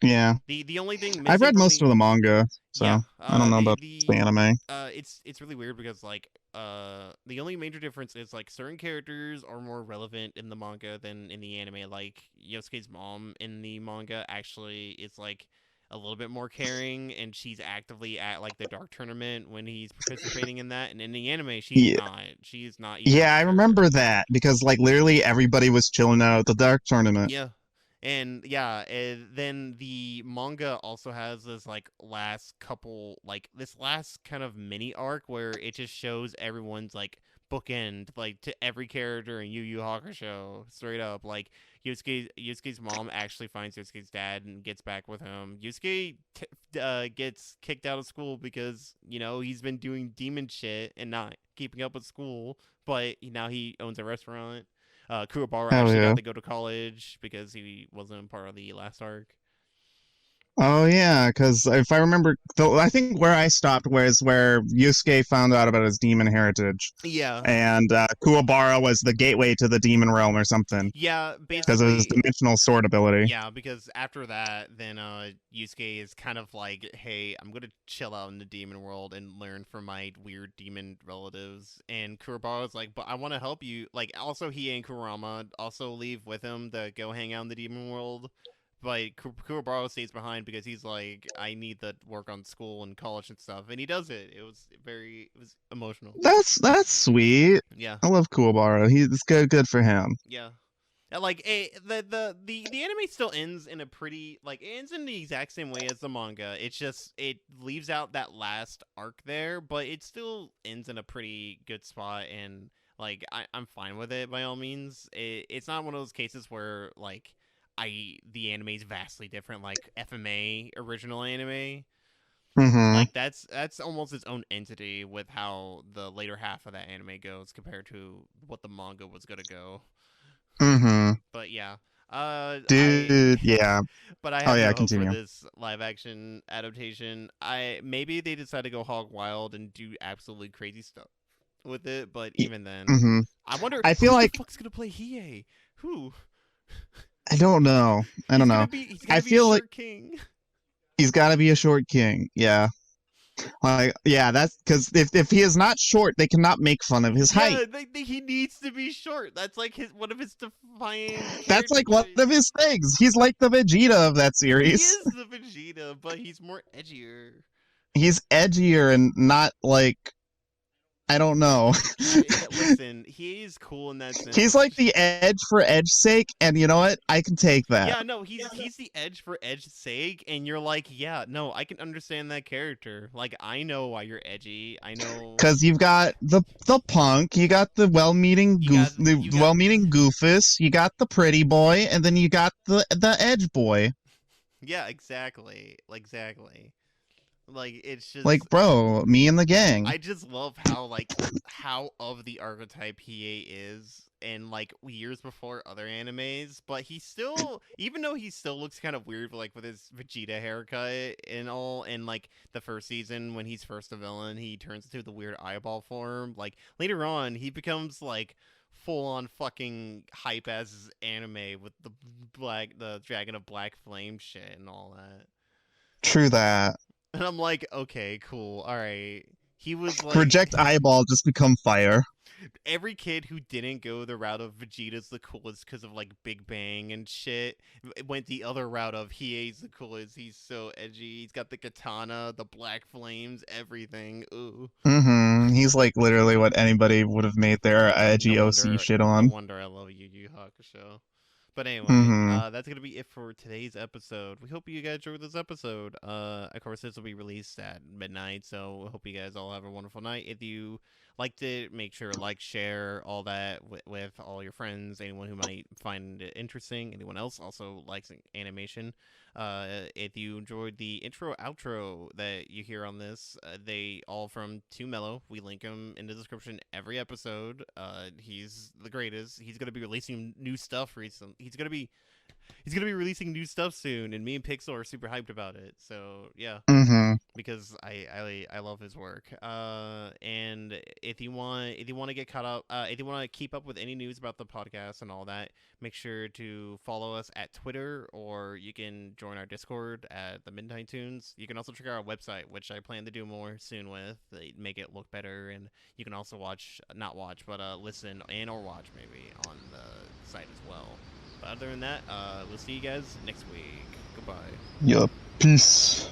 Yeah, The only thing I've missing read from most of the the manga, yeah so I don't know about the anime. it's really weird because like the only major difference is like certain characters are more relevant in the manga than in the anime. Like Yosuke's mom in the manga actually is like a little bit more caring and she's actively at like the dark tournament when he's participating in that, and in the anime Yeah, she is not even yeah, I there. remember that because like literally everybody was chilling out at the Dark Tournament. Yeah. And yeah, and then the manga also has this like last couple like this last kind of mini arc where it just shows everyone's like bookend like to every character in Yu Yu Hakusho straight up like Yusuke's mom actually finds Yusuke's dad and gets back with him. Gets kicked out of school because he's been doing demon shit and not keeping up with school, but now he owns a restaurant. Kuwabara Hell actually got yeah. to go to college because he wasn't part of the last arc. Oh yeah, because if I remember, I think where I stopped was where Yusuke found out about his demon heritage, Yeah, and Kuwabara was the gateway to the demon realm or something yeah, because of his basically, dimensional sword ability. yeah. Because after that, then Yusuke is kind of like, hey, I'm gonna chill out in the demon world and learn from my weird demon relatives. And Kuwabara's like, but I want to help you. Like, also he and Kurama also leave with him to go hang out in the demon world. But Kuwabara stays behind because he's like, I need to work on school and college and stuff, and he does it. It was emotional. That's sweet. Yeah, I love Kuwabara. He's good for him. yeah. Like the anime still ends in a pretty like it ends in the exact same way as the manga. It's just it leaves out that last arc there, but it still ends in a pretty good spot, and like I'm fine with it by all means. It's not one of those cases where like the anime is vastly different like FMA original anime. Mm-hmm. Like that's almost its own entity with how the later half of that anime goes compared to what the manga was gonna go. Mm-hmm. But yeah, I Dude, yeah. but I Oh have yeah, no hope for continue. this live action adaptation. I maybe they decide to go hog wild and do absolutely crazy stuff with it, but even then, Mm-hmm. I wonder I feel who's the like fuck's gonna play Hiei? Who? I don't know. I don't know. He's I gonna be a feel like short king. he's got to be a short king. Yeah. Like, yeah, that's because if he is not short, they cannot make fun of his height. Yeah, he needs to be short. That's like his one of his defining That's character like one traits. of his things. He's like the Vegeta of that He series. is the Vegeta, but he's more edgier. He's edgier and not like I don't know. Listen, he is cool in that sense. He's like the edge for edge's sake, and you know what? I can take that. Yeah, no, he's the edge for edge's sake, and you're like, yeah, no, I can understand that character. Like, I know why you're edgy. I know Because you've got the punk, you got the you got well-meaning goofus, you got the pretty boy, and then you got the edge boy. yeah, exactly, exactly. Like it's Like, just bro, me and the gang. I just love how how of the archetype he is and like years before other animes, but he still, even though he still looks kind of weird like with his Vegeta haircut and all, and like the first season when he's first a villain, he turns into the weird eyeball form. Like later on, he becomes like full on fucking hype as anime with the Dragon of Black Flame shit and all that. True that. And I'm like, okay, cool, all right. He was like Project eyeball just become fire. every kid who didn't go the route of Vegeta's the coolest because of like Big Bang and shit went the other route of Hiei's the coolest. He's so edgy. He's got the katana, the black flames, everything. Ooh. He's like literally what anybody would have made their No edgy OC wonder, shit no on. wonder I love Yu Yu Hakusho. But anyway, Mm-hmm. that's gonna be it for today's episode. We hope you guys enjoyed this episode. Of course, this will be released at midnight, so I hope you guys all have a wonderful night. If you liked it, make sure to like, share all that with all your friends, anyone who might find it interesting. Anyone else also likes animation. If you enjoyed the intro outro that you hear on this, they all from Too Mellow. We link him in the description every episode. He's the greatest. He's gonna be releasing new stuff recently. He's gonna be releasing new stuff soon, and me and Pixel are super hyped about it. So yeah, Mm-hmm. because I love his work. And if you want to get caught up, if you want to keep up with any news about the podcast and all that, make sure to follow us at Twitter, or you can join our Discord at the Midnight Toons. You can also check out our website, which I plan to do more soon with. They make it look better, and you can also not watch, but listen and or watch maybe on the site as well. But other than that, we'll see you guys next week. Goodbye. Yup. Peace.